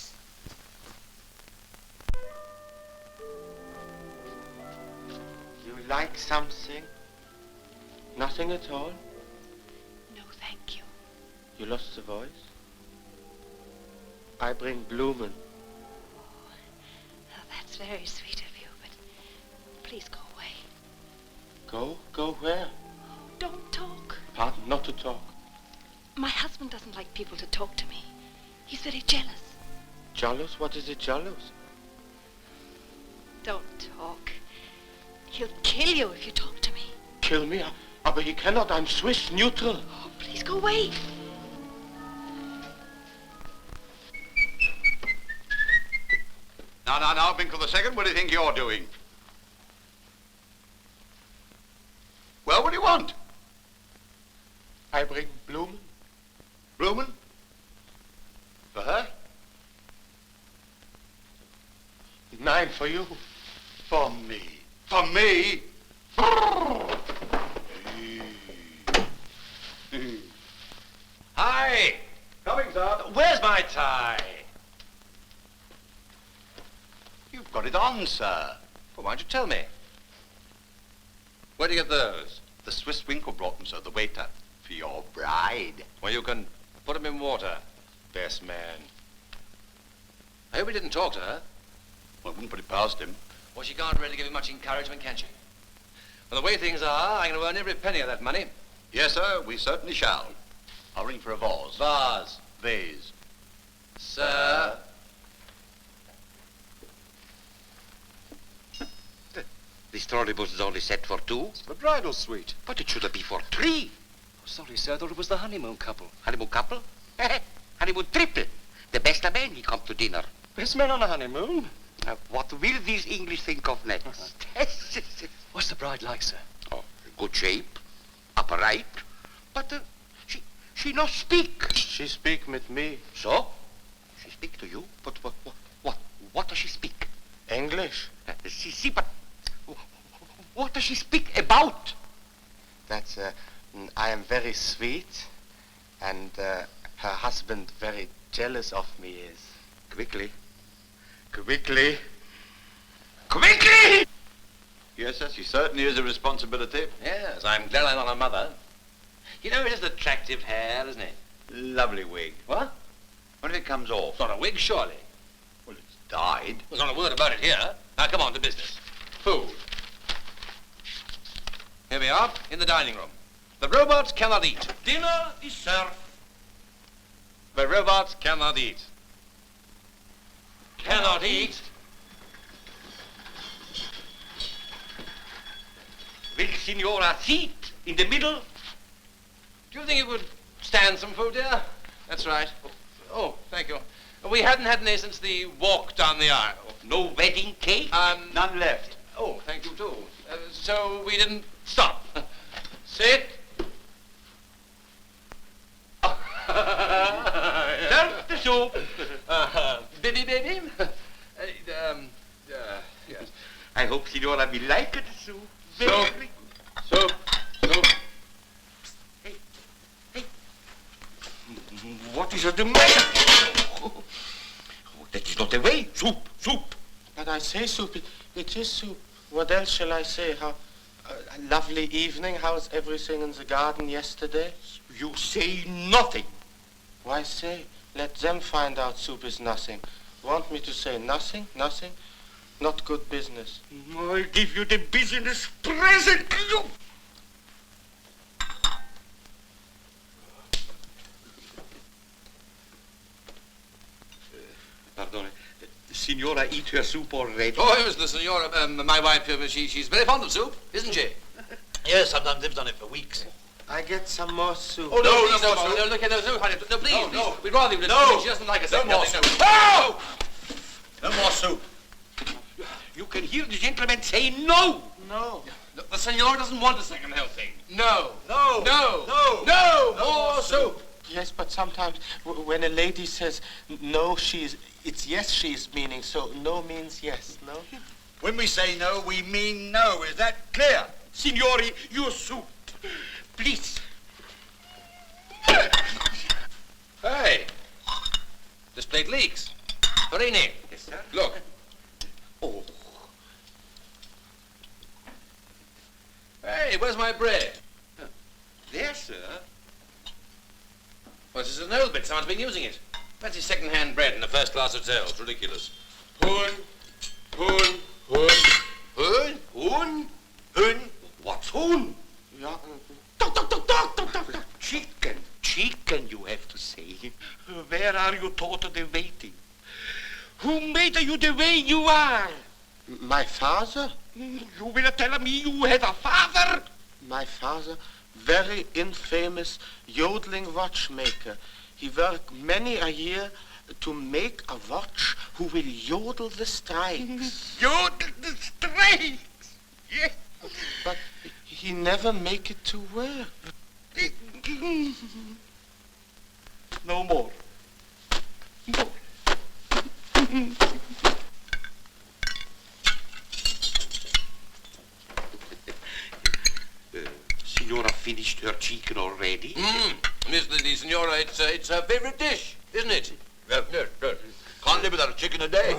You like something? Nothing at all? No, thank you. You lost the voice? I bring Blumen. Oh, that's very sweet of you, but please go away. Go? Go where? Oh, don't talk. Pardon, not to talk. My husband doesn't like people to talk to me. He's very jealous. Jealous? What is it, jealous? Don't talk. He'll kill you if you talk to me. Kill me? But he cannot. I'm Swiss, neutral. Oh, please go away. Now, Winkle the second, what do you think you're doing? Well, what do you want? I bring Blumen. Blumen? For her? 9 for you. For me. For me? Hi! Coming, sir. Where's my tie? You've got it on, sir. Well, why don't you tell me? Where do you get those? The Swiss Winkle brought them, sir, the waiter. For your bride. Well, you can put them in water, best man. I hope he didn't talk to her. Well, I wouldn't put it past him. Well, she can't really give him much encouragement, can she? Well, the way things are, I'm going to earn every penny of that money. Yes, sir, we certainly shall. I'll ring for a vase. Vase. Vase. Sir. This trolley bus is only set for 2. The bridal suite. But it should be for 3. Oh, sorry, sir. I thought it was the honeymoon couple. Honeymoon couple? Honeymoon triple. The best of men, he come to dinner. Best man on a honeymoon? What will these English think of next? What's the bride like, sir? Oh, good shape, upright, but she not speak. She speak with me. So? speak to you, but what does she speak? English. See, but what does she speak about? That's, I am very sweet, and her husband very jealous of me is. Quickly. Yes, sir, she certainly is a responsibility. Yes, I'm glad I'm not a mother. You know, it is attractive hair, isn't it? Lovely wig. What? What if it comes off? It's not a wig, surely. Well, it's dyed. There's not a word about it here. Now, come on to business. Food. Here we are, in the dining room. The robots cannot eat. Dinner is served. The robots cannot eat. Cannot eat. Will Signora sit in the middle? Do you think you could stand some food, dear? That's right. Oh, thank you. We hadn't had any since the walk down the aisle. No wedding cake? None left. Oh, thank you, too. So we didn't stop. Sit. Serve the soup. Baby? Yes. I hope Signora will like the soup. Soup. Hey. What is the matter? Oh, that is not the way. Soup. But I say soup, it is soup. What else shall I say? How a lovely evening. How's everything in the garden yesterday? You say nothing. Why say? Let them find out soup is nothing. Want me to say nothing? Not good business. I give you the business present. You. Pardon. Signora eat her soup already. Oh, it was the Signora, my wife, she's very fond of soup, isn't she? Yes, sometimes lives on it for weeks. I get some more soup. Oh, no, look, there's no honey. No, please. No. We'd rather you No. She doesn't like us. No more soup. No! No more soup. You can hear the gentleman say no. No. The Signora doesn't want a second helping. No. No. More soup. Yes, but sometimes when a lady says no, it's yes she's meaning, so no means yes, no? When we say no, we mean no. Is that clear? Signori, your soup. Please. Hey. This plate leaks. Farini. Yes, sir. Look. Oh. Hey, where's my bread? There, sir. Well, this is an old bit. Someone's been using it. Fancy second-hand bread in a first-class hotel. It's ridiculous. Hoon. What's hoon? Yeah. Chicken, you have to say. Where are you taught the waiting? Who made you the way you are? My father? You will tell me you had a father? My father, very infamous yodeling watchmaker. He worked many a year to make a watch who will yodel the strikes. Yodel the strikes? Yes. But he never make it to work. No more. Signora finished her chicken already? Mr. the Signora, it's her favorite dish, isn't it? Yes. Can't live without a chicken a day.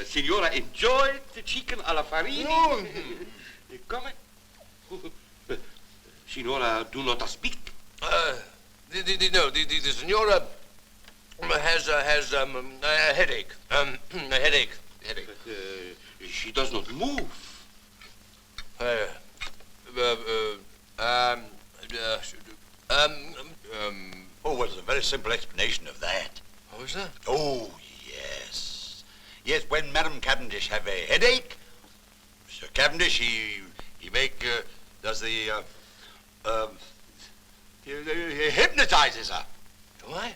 Signora enjoyed the chicken alla farini. Come. Signora, do not speak. The Signora has a headache. A headache. She does not move. Oh, well, there's a very simple explanation of that. Oh, is there? Oh, yes. Yes, when Madam Cavendish have a headache, Sir Cavendish, he hypnotizes her. Do I?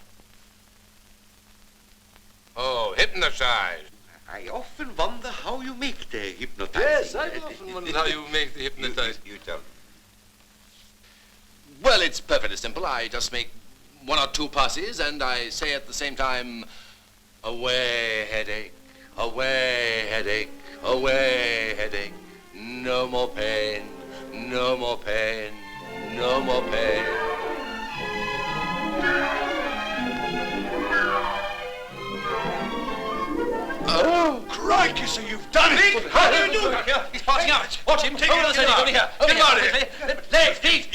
Oh, hypnotize. I often wonder how you make the hypnotizing. Yes, I often wonder how you make the hypnotize. You tell me. Well, it's perfectly simple. I just make one or two passes, and I say at the same time, Away, headache. Away, headache. Away, headache. No more pain. No more pain. No more pain. Oh, crikey, so you've done it! Pete, how do you do that here? He's passing out. Watch him. Take him to the city. Over here. Over here. Legs, feet.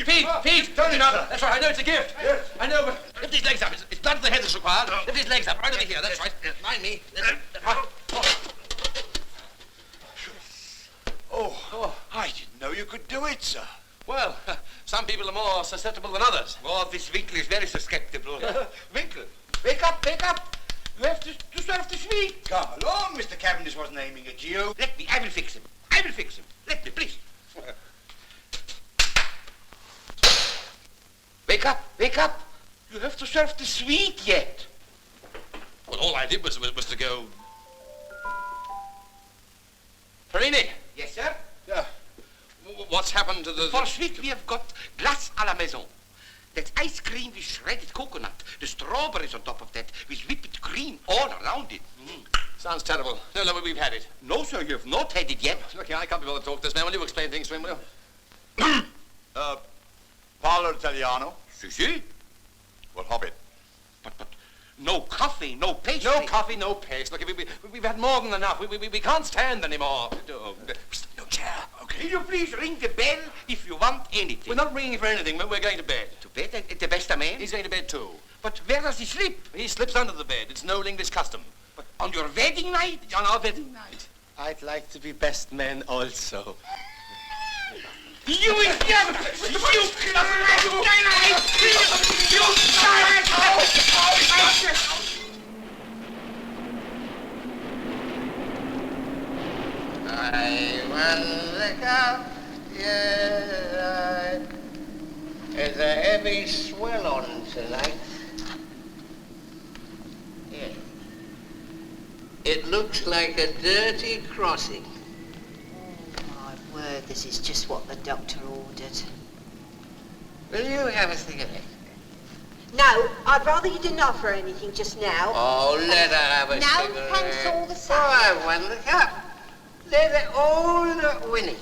Turn it up. That's right. I know it's a gift. Yes. I know, but lift his legs up. It's blood to the head that's required. Lift his legs up. Right over here. That's right. Mind me. Oh, I didn't know you could do it, sir. Well, some people are more susceptible than others. Oh, this Winkle is very susceptible. Winkle, wake up, wake up. You have to serve the sweet. Come along, Mr. Cavendish wasn't aiming at you. Let me, I will fix him. I will fix him. Let me, please. Wake up, wake up. You have to serve the sweet yet. Well, all I did was to go... Perini. Yes, sir? Yeah. What's happened to the... For sweet, we have got glace à la maison. That's ice cream with shredded coconut. The strawberries on top of that with whipped cream all around it. Sounds terrible. No, we've had it. No, sir, you have not had it yet. Look here, I can't be bothered to talk to this man. Will you explain things to him, will you? Parlor Italiano? Si. Well, hop it. But no coffee, no pastry. No coffee, no paste. Look, we've had more than enough. We can't stand anymore. No chair. Okay. Will you please ring the bell if you want anything? We're not ringing for anything. We're going to bed. To bed at the best man? He's going to bed too. But where does he sleep? He slips under the bed. It's an old English custom. But on your wedding night? On our wedding night. I'd like to be best man also. You is never! You I won the cup, yeah. There's a heavy swell on tonight. Yeah. It looks like a dirty crossing. My word, this is just what the doctor ordered. Will you have a cigarette? No, I'd rather you didn't offer anything just now. Oh, let her have a cigarette. No, thanks all the same. Oh, I won the cup. Let her all the Winnie.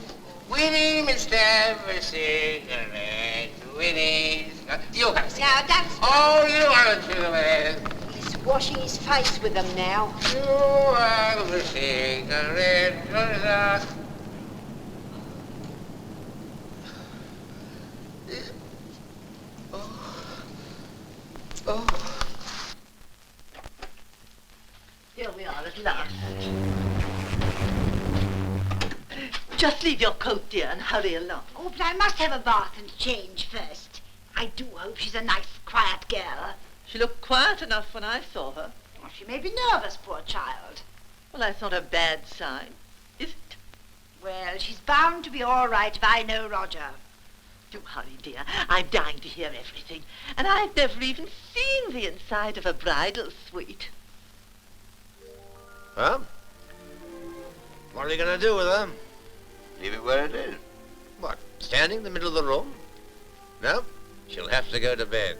Winnie must have a cigarette. Winnie. You have a cigarette. Now, don't... Oh, you have a cigarette. He's washing his face with them now. You have a cigarette. Oh. Here we are at last. Just leave your coat, dear, and hurry along. Oh, but I must have a bath and change first. I do hope she's a nice, quiet girl. She looked quiet enough when I saw her. Well, she may be nervous, poor child. Well, that's not a bad sign, is it? Well, she's bound to be all right if I know Roger. Do hurry, dear. I'm dying to hear everything. And I've never even seen the inside of a bridal suite. Huh? What are you going to do with her? Leave it where it is. What, standing in the middle of the room? No, she'll have to go to bed.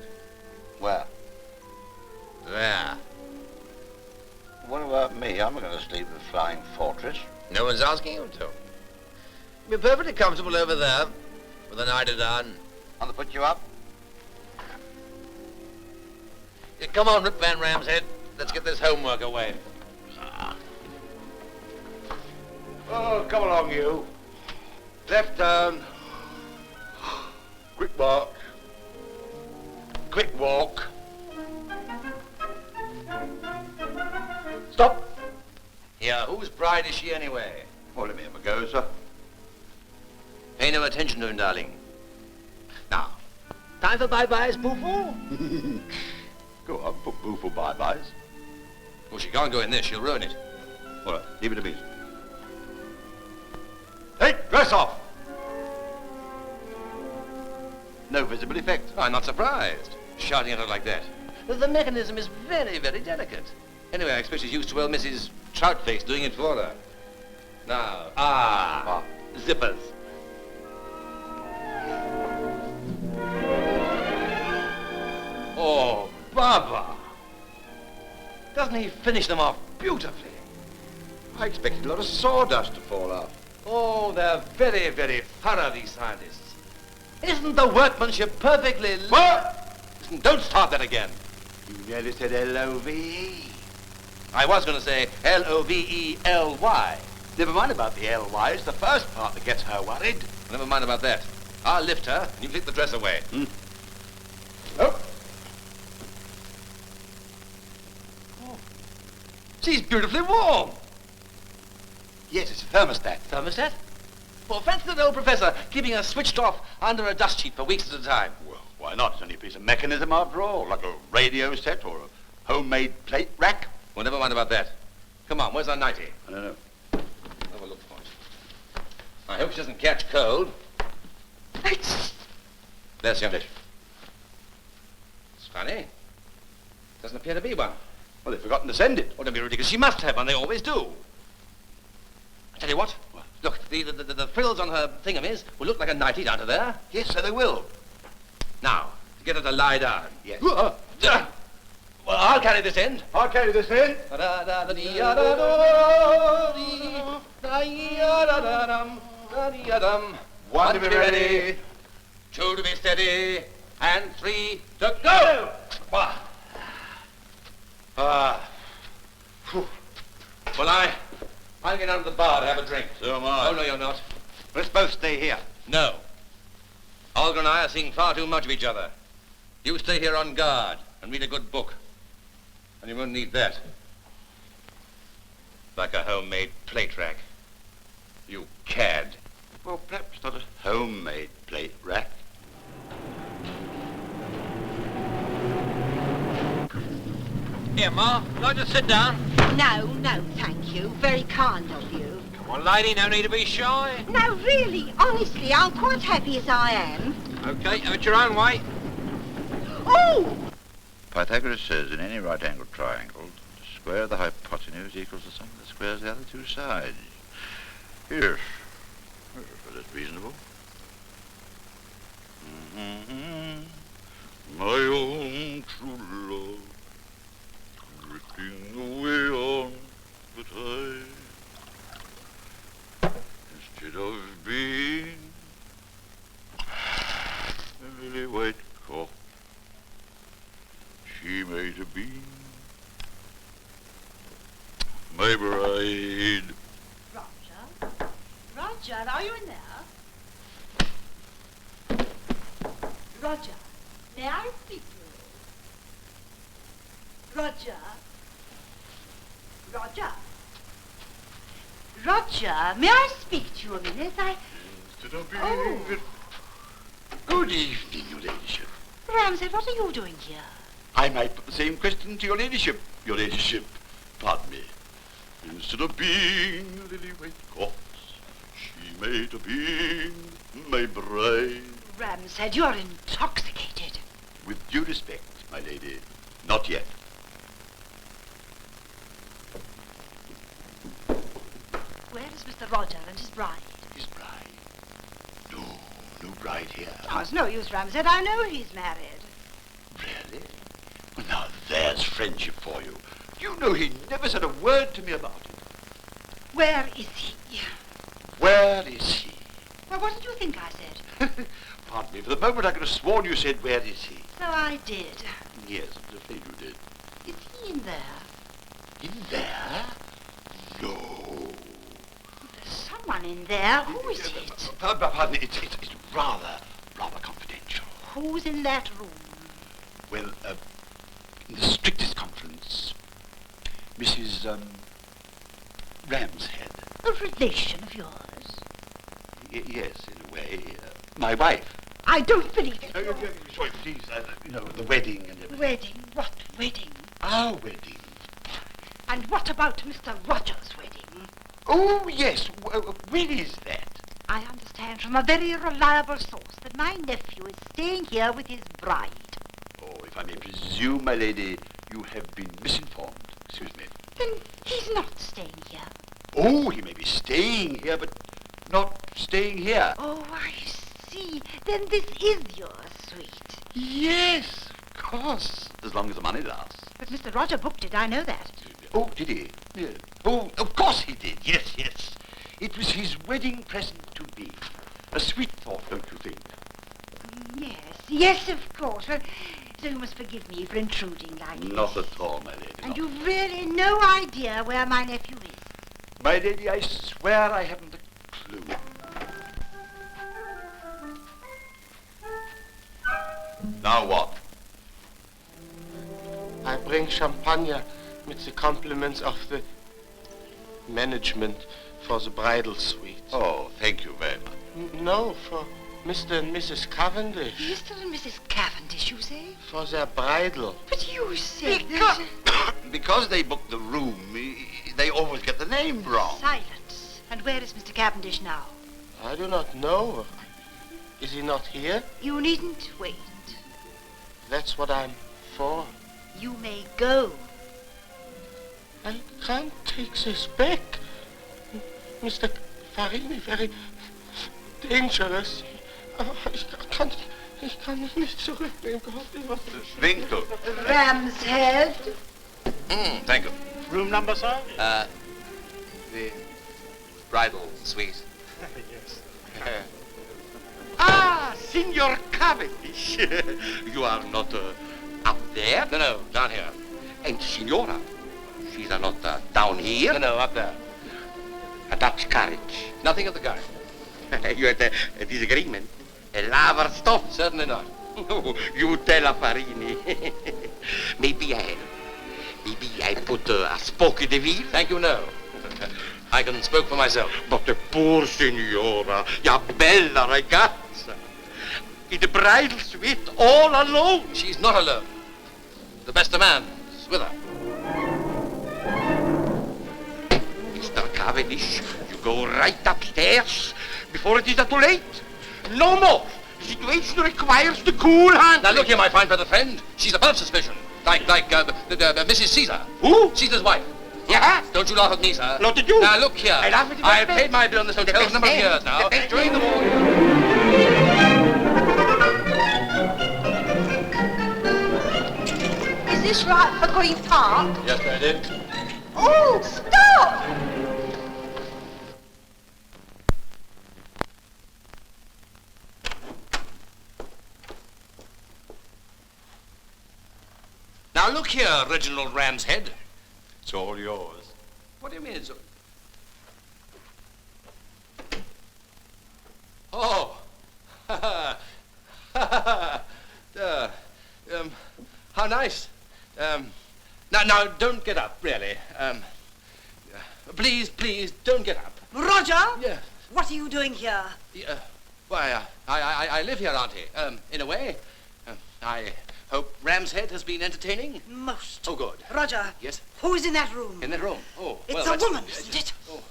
Where? There. What about me? I'm not going to sleep in the Flying Fortress. No one's asking you to. You'll be perfectly comfortable over there, with an eiderdown. Want to put you up? Yeah, come on, Rip Van Ram's head. Let's get this homework away. Oh, come along, you. Left turn. Quick march. Quick walk. Stop. Yeah, whose bride is she anyway? Oh, let me have a go, sir. Pay no attention to him, darling. Now, time for bye-byes, Boo-Foo. Go on, put boo for bye-byes. Well, she can't go in this. She'll ruin it. All right, leave it to me. Hey, dress off! No visible effect. I'm not surprised. Shouting at her like that. The mechanism is very, very delicate. Anyway, I expect she's used to old Mrs. Troutface doing it for her. Now, Zippers. Oh, Baba. Doesn't he finish them off beautifully? I expected a lot of sawdust to fall off. Oh, they're very, very thorough, these scientists. Isn't the workmanship perfectly... What? Listen, don't start that again. You nearly said L-O-V-E. I was going to say L-O-V-E-L-Y. Never mind about the L-Y. It's the first part that gets her worried. Never mind about that. I'll lift her, and you take the dress away. Oh. She's beautifully warm. Yes, it's a thermostat. Thermostat? Well, fancy that old professor keeping her switched off under a dust sheet for weeks at a time. Well, why not? It's only a piece of mechanism after all, like a radio set or a homemade plate rack. Well, never mind about that. Come on, where's our nightie? I don't know. Have a look for it. I hope she doesn't catch cold. There's young. It's funny. Doesn't appear to be one. Well, they've forgotten to send it. Oh, don't be ridiculous. She must have one. They always do. I tell you what. Look, the frills on her thingamamies will look like a nightie down to there. Yes, so they will. Now, to get her to lie down. Yes. Well, I'll carry this end. I'll carry this in. One to be ready, two to be steady, and three to go. Well, I'll get down to the bar to have a drink. So am I. Oh, no, you're not. Let's both stay here. No. Olga and I are seeing far too much of each other. You stay here on guard and read a good book. And you won't need that. Like a homemade plate rack. You cad. Well, perhaps not a homemade plate rack. Here, Ma, like to sit down? No, thank you. Very kind of you. Come on, lady, no need to be shy. No, really, honestly, I'm quite happy as I am. Okay, have it your own way. Oh! Pythagoras says in any right-angled triangle, the square of the hypotenuse equals the sum of the squares of the other two sides. Yes, that's reasonable. My own true love, drifting away on the tide, instead of being a lily white cock, she made a beam, my bride. Roger, are you in there? Roger, may I speak to you? Roger? Roger, may I speak to you a minute? Oh. Good evening, your ladyship. Ramsay, what are you doing here? I might put the same question to your ladyship. Your ladyship, pardon me. Instead of being a lily white corpse, she made a being my bride. Ramsay, you're intoxicated. With due respect, my lady, not yet. Where is Mr. Roger and his bride? His bride? No bride here. Oh, it's no use, Ramsay. I know he's married. Really? Well, now there's friendship for you. You know he never said a word to me about it. Where is he? Where is he? Well, what did you think I said? Pardon me, for the moment I could have sworn you said, where is he? So I did. Yes, I'm afraid you did. Is he in there? In there? No. There's someone in there. Who is it? Pardon me, it's rather confidential. Who's in that room? Well, in the strictest confidence, Mrs. Ramshead. A relation of yours? Yes, in a way. My wife. I don't believe it. Sorry, please. The wedding and everything. Wedding? What wedding? Our wedding. And what about Mr. Roger's wedding? Oh, yes. When is that? I understand from a very reliable source that my nephew is staying here with his bride. Oh, if I may presume, my lady, you have been misinformed. Excuse me. Then he's not staying here. Oh, he may be staying here, but not staying here. Oh, I see. Then this is your suite. Yes, of course, as long as the money lasts. But Mr. Roger booked it, I know that. Oh, did he? Yes. Oh, of course he did. Yes, yes. It was his wedding present to me. A sweet thought, don't you think? Yes, of course. Well, so you must forgive me for intruding like this. Not at all, my lady. And you've really no idea where my nephew is. My lady, I swear I haven't a clue. Now what? I bring champagne with the compliments of the management for the bridal suite. Oh, thank you very much. No, for Mr. and Mrs. Cavendish. Mr. and Mrs. Cavendish, you say? For their bridal. But you said Because they booked the room, they always get the name wrong. Silence. And where is Mr. Cavendish now? I do not know. Is he not here? You needn't wait. That's what I'm for. You may go. I can't take this back. Mr. Farini, very dangerous. Oh, ich kann es nicht zurücknehmen. Winkel. Ram's Head. Thank you. Room number, sir? The bridal suite. Yes. Ah, Signor Cavendish. You are not up there? No, down here. And Signora, she's not down here? No, up there. A Dutch carriage. Nothing of the kind. You had a disagreement? A lover stuff? Certainly not. Oh, you tell a Farini. Maybe I put a spoke in the wheel? Thank you, no. I can spoke for myself. But the poor Signora, ya bella ragazza. In the bridal suite, all alone. She's not alone. The best of man is with her. Mr. Cavendish, you go right upstairs before it is too late. No more. Situation requires the cool hand. Now look here, my fine feathered friend. She's above suspicion. Like Mrs. Caesar. Who? Caesar's wife. Yeah? Don't you laugh at me, sir. Not at you. Now look here. I laugh at you. I've paid my bill on this hotel for a number of years now. During the war. Is this right for Green Park? Yes, I did. Oh, stop! Now look here, Reginald Ram's Head. It's all yours. What do you mean it's... Oh. How nice. Now, don't get up, really. Please, don't get up. Roger? Yes. What are you doing here? Why, I live here, Auntie. In a way. I hope Ram's Head has been entertaining. Most. Oh, good. Roger. Yes? Who's in that room? In that room? Oh, It's well, a that's... woman, isn't it? Oh,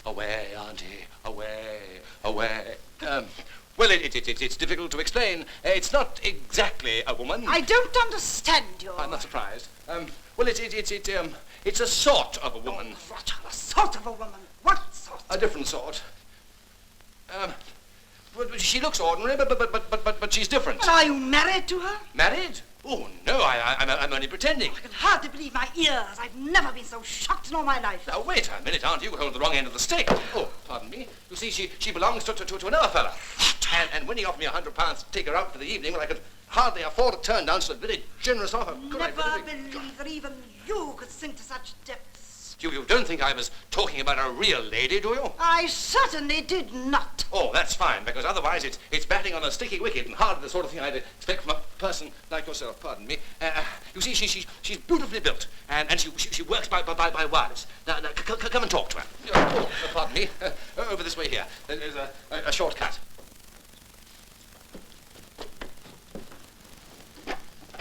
away, Auntie, away. Well, it's difficult to explain. It's not exactly a woman. I don't understand you. I'm not surprised. Well, it's a sort of a woman. Oh, Roger, a sort of a woman. What sort? A different sort. Well, she looks ordinary, but she's different. Well, are you married to her? Married? Oh, no, I'm only pretending. I can hardly believe my ears. I've never been so shocked in all my life. Now, wait a minute, Aunt. You hold the wrong end of the stick. Oh, pardon me. You see, she belongs to another fella. And when he offered me £100 to take her out for the evening, well, I could hardly afford to turn down such a very generous offer. Could I Never really? believe that even you could sink to such depths. You don't think I was talking about a real lady, do you? I certainly did not. Oh, that's fine, because otherwise it's batting on a sticky wicket and hardly the sort of thing I'd expect from a person like yourself. Pardon me. You see, she's beautifully built, and she works by wires. Now, come and talk to her. Oh, pardon me. Over this way here. There's a shortcut.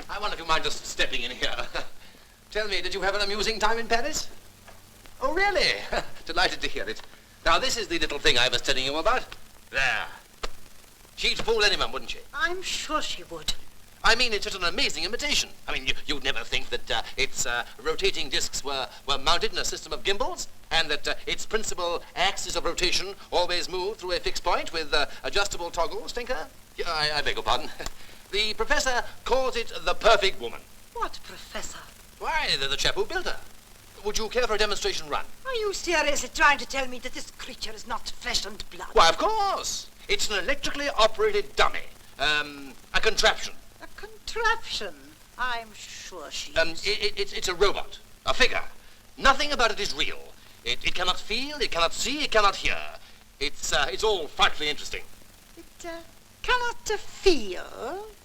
I wonder if you mind just stepping in here. Tell me, did you have an amusing time in Paris? Oh, really? Delighted to hear it. Now, this is the little thing I was telling you about. There. She'd fool anyone, wouldn't she? I'm sure she would. I mean, it's just an amazing imitation. I mean, you'd never think that its rotating discs were mounted in a system of gimbals, and that its principal axis of rotation always moved through a fixed point with adjustable toggles, Tinker? Yeah, I beg your pardon. The professor calls it the perfect woman. What professor? Why, the chap who built her. Would you care for a demonstration run? Are you seriously trying to tell me that this creature is not flesh and blood? Why, of course. It's an electrically operated dummy. A contraption. A contraption? I'm sure she is. It's a robot. A figure. Nothing about it is real. It cannot feel, it cannot see, it cannot hear. It's all frightfully interesting. It cannot feel,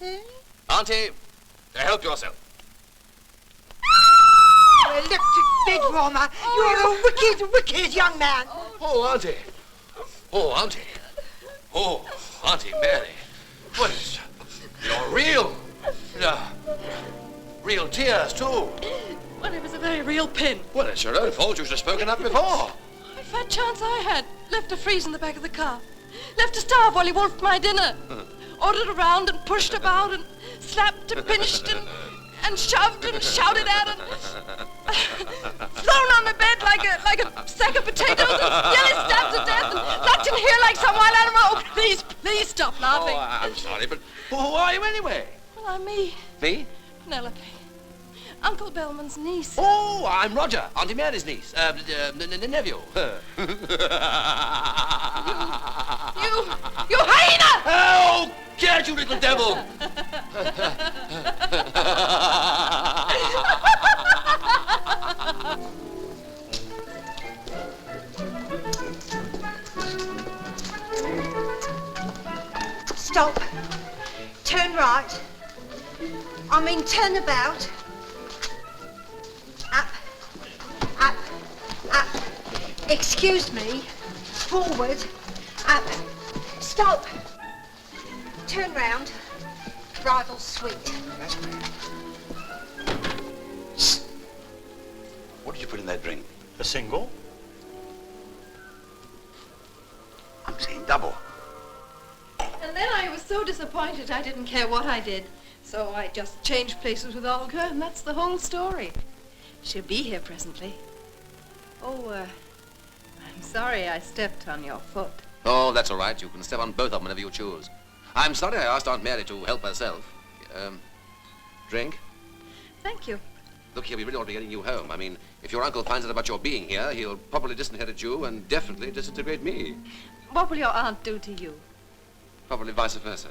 eh? Auntie, help yourself. You electric bed warmer. You're a wicked, wicked young man. Oh, Auntie. Oh, Auntie. Oh, Auntie Mary. What is... You're real. Real tears, too. Well, it was a very real pin. Well, it's your own fault. You should have spoken up before. If that chance I had. Left to freeze in the back of the car. Left to starve while he wolfed my dinner. Ordered around and pushed about and slapped and pinched and shoved and shouted at and thrown on the bed like a sack of potatoes and nearly stabbed to death and locked in here like some wild animal. Oh, please stop laughing. Oh, I'm sorry, but who are you anyway? Well, I'm me. Me? Penelope. Uncle Bellman's niece. Oh, I'm Roger, Auntie Mary's niece. Nephew. You hyena! Oh, get you little devil! Stop. Turn right. I mean, turn about. Up. Up. Up. Excuse me. Forward. Up. Stop. Turn round. Bridal suite. What did you put in that drink? A single? I'm saying double. And then I was so disappointed I didn't care what I did. So I just changed places with Olga, and that's the whole story. She'll be here presently. Oh, I'm sorry I stepped on your foot. Oh, that's all right. You can step on both of them whenever you choose. I'm sorry I asked Aunt Mary to help herself. Drink? Thank you. Look here, we really ought to be getting you home. I mean, if your uncle finds out about your being here, he'll probably disinherit you and definitely disintegrate me. What will your aunt do to you? Probably vice versa.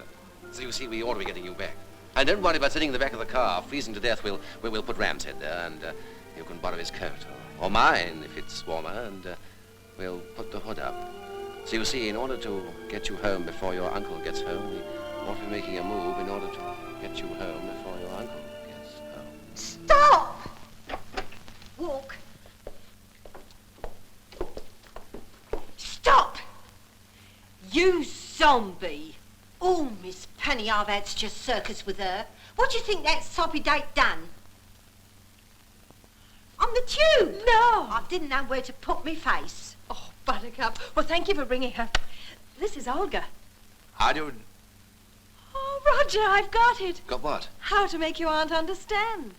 So you see, we ought to be getting you back. And don't worry about sitting in the back of the car, freezing to death. We'll put Ram's head there, and you can borrow his coat, or mine if it's warmer, and we'll put the hood up. So you see, in order to get you home before your uncle gets home, we ought to be making a move in order to get you home before your uncle gets home. Stop! Walk. Stop! You zombie! Oh, Miss Penny, I've had such a circus with her. What do you think that soppy date done? On the tube? No! I didn't know where to put me face. Oh, Buttercup. Well, thank you for bringing her. This is Olga. How do you... Oh, Roger, I've got it. Got what? How to make your aunt understand.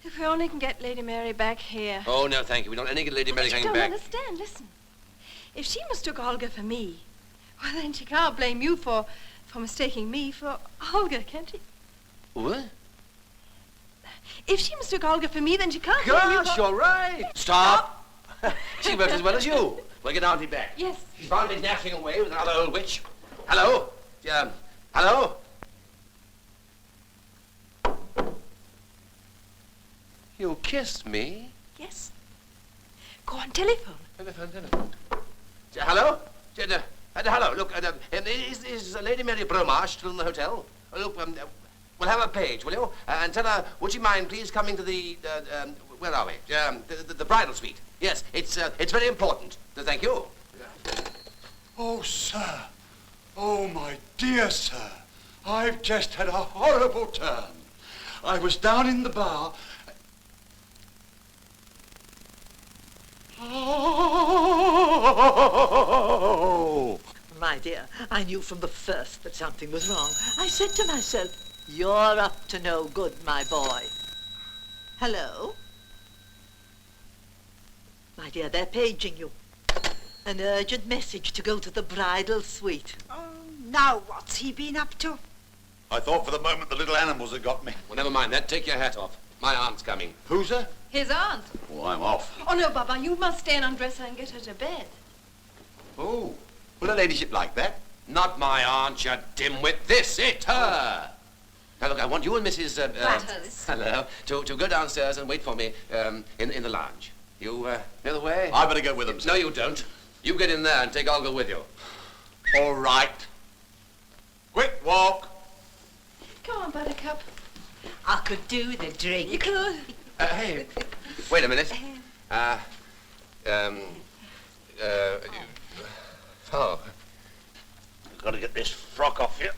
If we only can get Lady Mary back here. Oh, no, thank you. We don't any get Lady Mary But you coming don't back. understand. Listen. If she mistook Olga for me, well, then she can't blame you for mistaking me for Olga, can she? What? If she mistook Olga for me, then she can't blame you Gosh, for... you're right. Stop. She works as well as you. We'll get Auntie back. Yes. She's bound to be gnashing away with another old witch. Hello? Hello? You kissed me? Yes. Go on, telephone. Telephone. Hello? Hello, look, is Lady Mary Bromarsh still in the hotel? Look, we'll have a page, will you? And tell her, would she mind please coming to the, where are we? The bridal suite. Yes, it's very important. Thank you. Oh, sir. Oh, my dear sir. I've just had a horrible turn. I was down in the bar. Oh! My dear, I knew from the first that something was wrong. I said to myself, you're up to no good, my boy. Hello? My dear, they're paging you. An urgent message to go to the bridal suite. Oh, now what's he been up to? I thought for the moment the little animals had got me. Well, never mind that. Take your hat off. My aunt's coming. Who's her? His aunt. Well, I'm off. Oh, no, Baba, you must stay and undress her and get her to bed. Oh, will her ladyship like that? Not my aunt, you dimwit. This, it, her. Now, look, I want you and Mrs. Butters. Hello, to go downstairs and wait for me in the lounge. You know the way? I better go with them, sir. No, you don't. You get in there and take Olga with you. All right. Quick walk. Come on, Buttercup. I could do with a drink. You could. Hey, wait a minute. Oh. I've got to get this frock off you.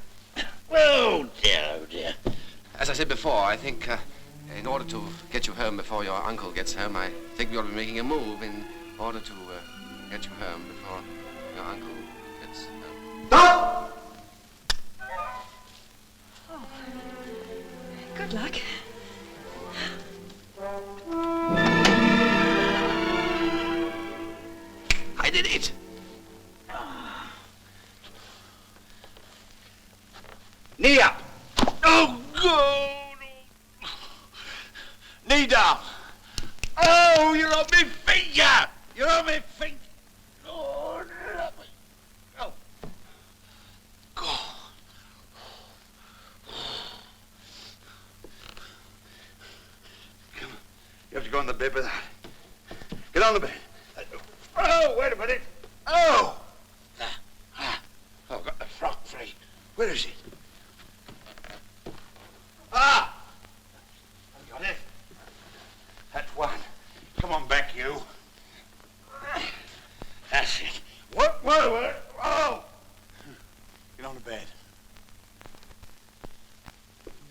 Oh, dear, oh, dear. As I said before, I think in order to get you home before your uncle gets home, I think we ought to be making a move in order to get you home before your uncle gets home. Stop! Oh. Good luck. I did it! Knee up. Oh, God. Knee down. Oh, you're on me feet, yeah. You're on me feet. Oh, oh. God. Come on. You have to go on the bed with that. Get on the bed. Oh, wait a minute. Oh. Oh, I've got the frock free. Where is it? Ah! I've got it. That's one. Come on back, you. That's it. What? Oh! Get on the bed.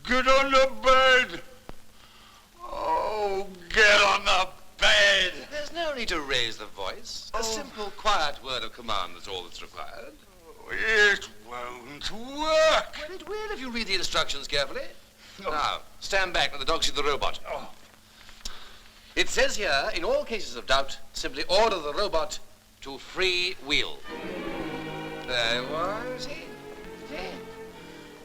Get on the bed! Oh, get on the bed! There's no need to raise the voice. A simple, quiet word of command is all that's required. It won't work. Well, it will if you read the instructions carefully. Now, stand back, let the dog see the robot. Oh. It says here, in all cases of doubt, simply order the robot to free wheel. There you are, you see?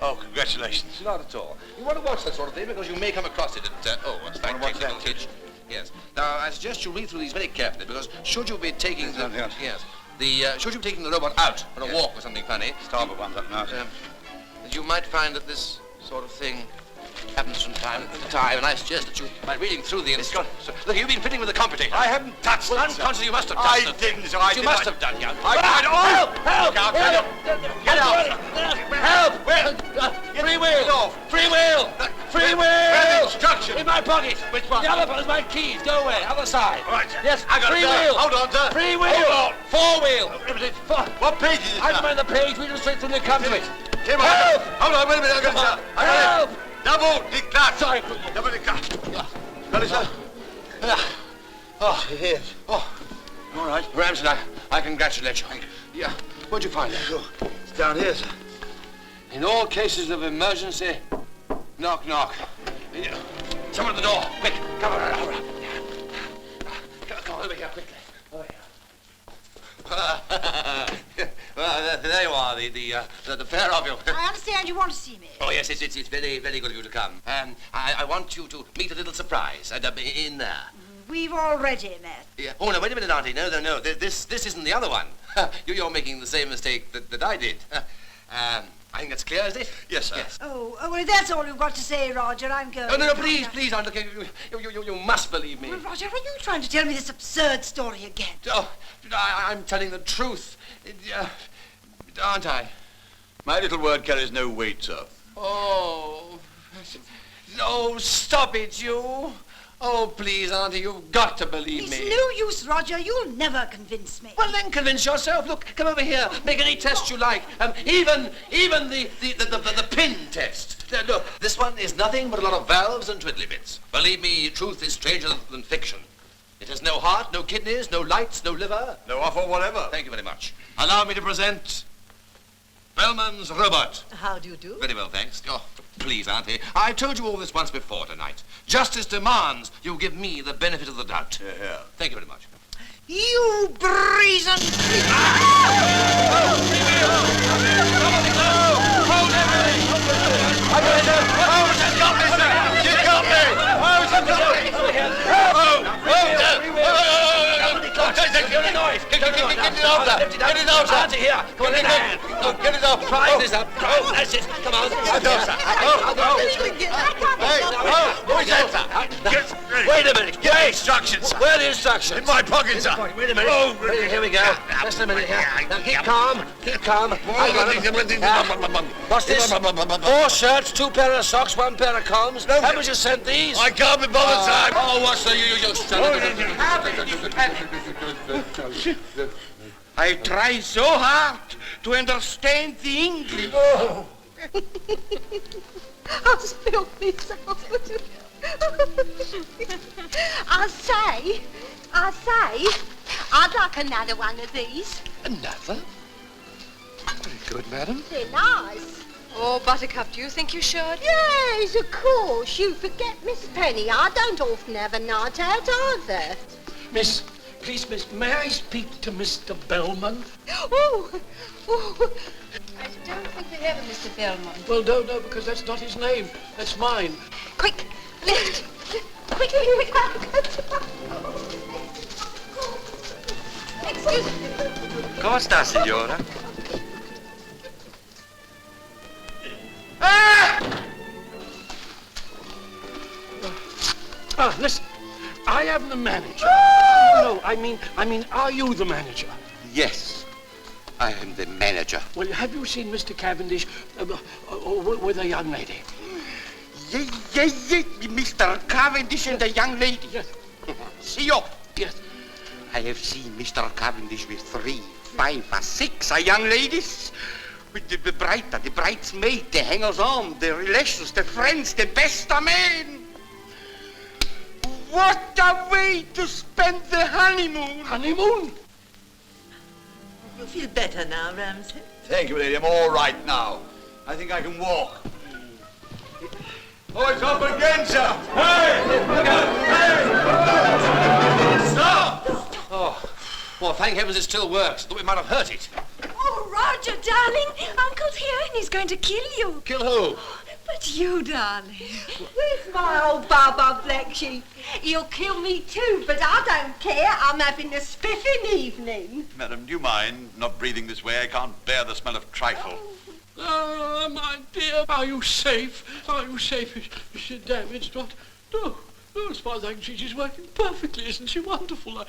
Oh, congratulations. Not at all. You want to watch that sort of thing because you may come across it at, a slight technical hitch. Yes. Now, I suggest you read through these very carefully because should you be taking should you be taking the robot out on a walk or something funny, Starboard one's up now. you might find that this sort of thing happens from time to time, and I suggest that you, by reading through the instructions... Look, you've been fitting with the computator. I haven't touched it. Well, unconsciously you must have touched it. I didn't, so I You didn't. must have done, young. Help! Help! Get out! Help! Free wheel! Free wheel! Free wheel! Instructions. In my pocket. Which one? The other one is my keys. Go away. Other side. Right. Yes. I got free it, sir. wheel. Hold on, sir. Free wheel. Hold on. Four wheel. What page is it, I sir? don't mind the page. We just straight through the come to it. Tim, Help! Hold on, wait a minute. I got it, sir. I got it. Double declare. Sorry. Double declare. Got it, sir? Oh, Here. oh. All right. Ramsden, I congratulate you. Yeah. Where'd you find it? It's down here, sir. In all cases of emergency, knock, knock. Yeah. Someone at the door. Quick, come on. Come on, over here, quickly. Over here. Well, there you are, the pair of you. I understand you want to see me. Oh, yes, it's very, very good of you to come. I want you to meet a little surprise in there. We've already met. Yeah. Oh, no, wait a minute, Auntie. No. This isn't the other one. You're making the same mistake that I did. I think that's clear, isn't it? Yes, sir. Yes. Oh, well, if that's all you've got to say, Roger, I'm going. Oh, no, please, Aunt, look, you must believe me. Well, Roger, are you trying to tell me this absurd story again? Oh, I'm telling the truth. Aren't I? My little word carries no weight, sir. Oh. No, stop it, you. Oh, please, Auntie, you've got to believe me. It's no use, Roger. You'll never convince me. Well, then convince yourself. Look, come over here. Make any test you like. Even the pin test. Look, this one is nothing but a lot of valves and twiddly bits. Believe me, truth is stranger than fiction. It has no heart, no kidneys, no lights, no liver. No offer whatever. Thank you very much. Allow me to present Bellman's robot. How do you do? Very well, thanks. Oh, please, Auntie. I told you all this once before tonight. Justice demands you give me the benefit of the doubt. Yeah. Thank you very much. You brazen... Hold everything! Wait a minute. Give me instructions. Where are the instructions? In my pocket, sir. Wait a minute. Oh, here we go. Just a minute here. Now keep calm. Keep calm. What's this? 4 shirts, 2 pair of socks, 1 pair of combs. Haven't you sent these? I can't be bothered, sir. Oh, what's the you I try so hard to understand the English. Oh. I spilled this out. I say, I'd like another one of these. Another? Very good, madam. They're nice. Oh, Buttercup, do you think you should? Yes, of course. You forget, Miss Penny. I don't often have a night out either. Miss, please, miss, may I speak to Mr. Bellman? Oh. I don't think we have a Mr. Belmont. Well, no, because that's not his name. That's mine. Quick, lift. Quick. Excuse me. Come sta, signora? Listen, I am the manager. No, I mean, are you the manager? Yes, I am the manager. Well, have you seen Mr. Cavendish with a young lady? Yes, Mr. Cavendish and the young lady. Yes. See you. Yes. I have seen Mr. Cavendish with 3, 5, or 6 young ladies. With the bridesmaid, the hangers-on, the relations, the friends, the best of men. What a way to spend the honeymoon. Honeymoon? You feel better now, Ramsay? Thank you, lady. I'm all right now. I think I can walk. Oh, it's up again, sir. Hey! Stop! Oh, well, thank heavens it still works. Thought we might have hurt it. Oh, Roger, darling, Uncle's here and he's going to kill you. Kill who? But you, darling. Where's my old Baba Black Sheep? He'll kill me too, but I don't care. I'm having a spiffing evening. Madam, do you mind not breathing this way? I can't bear the smell of trifle. Oh, my dear, are you safe? Are you safe? Is she damaged? Not? No, as far as I can see, she's working perfectly. Isn't she wonderful?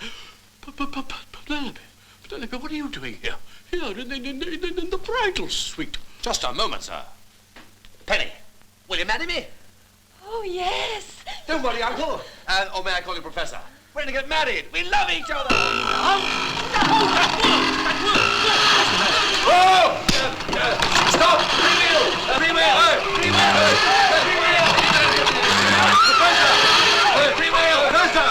Penelope, what are you doing here? Here, in the bridal suite. Just a moment, sir. Penny, will you marry me? Oh, yes. Don't worry, Uncle. Or may I call you Professor? We're going to get married. We love each other. Oh! Stop! Free wheel! Free wheel! Free wheel! Professor! Free wheel! Professor!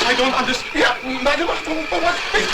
I don't understand, madam. What is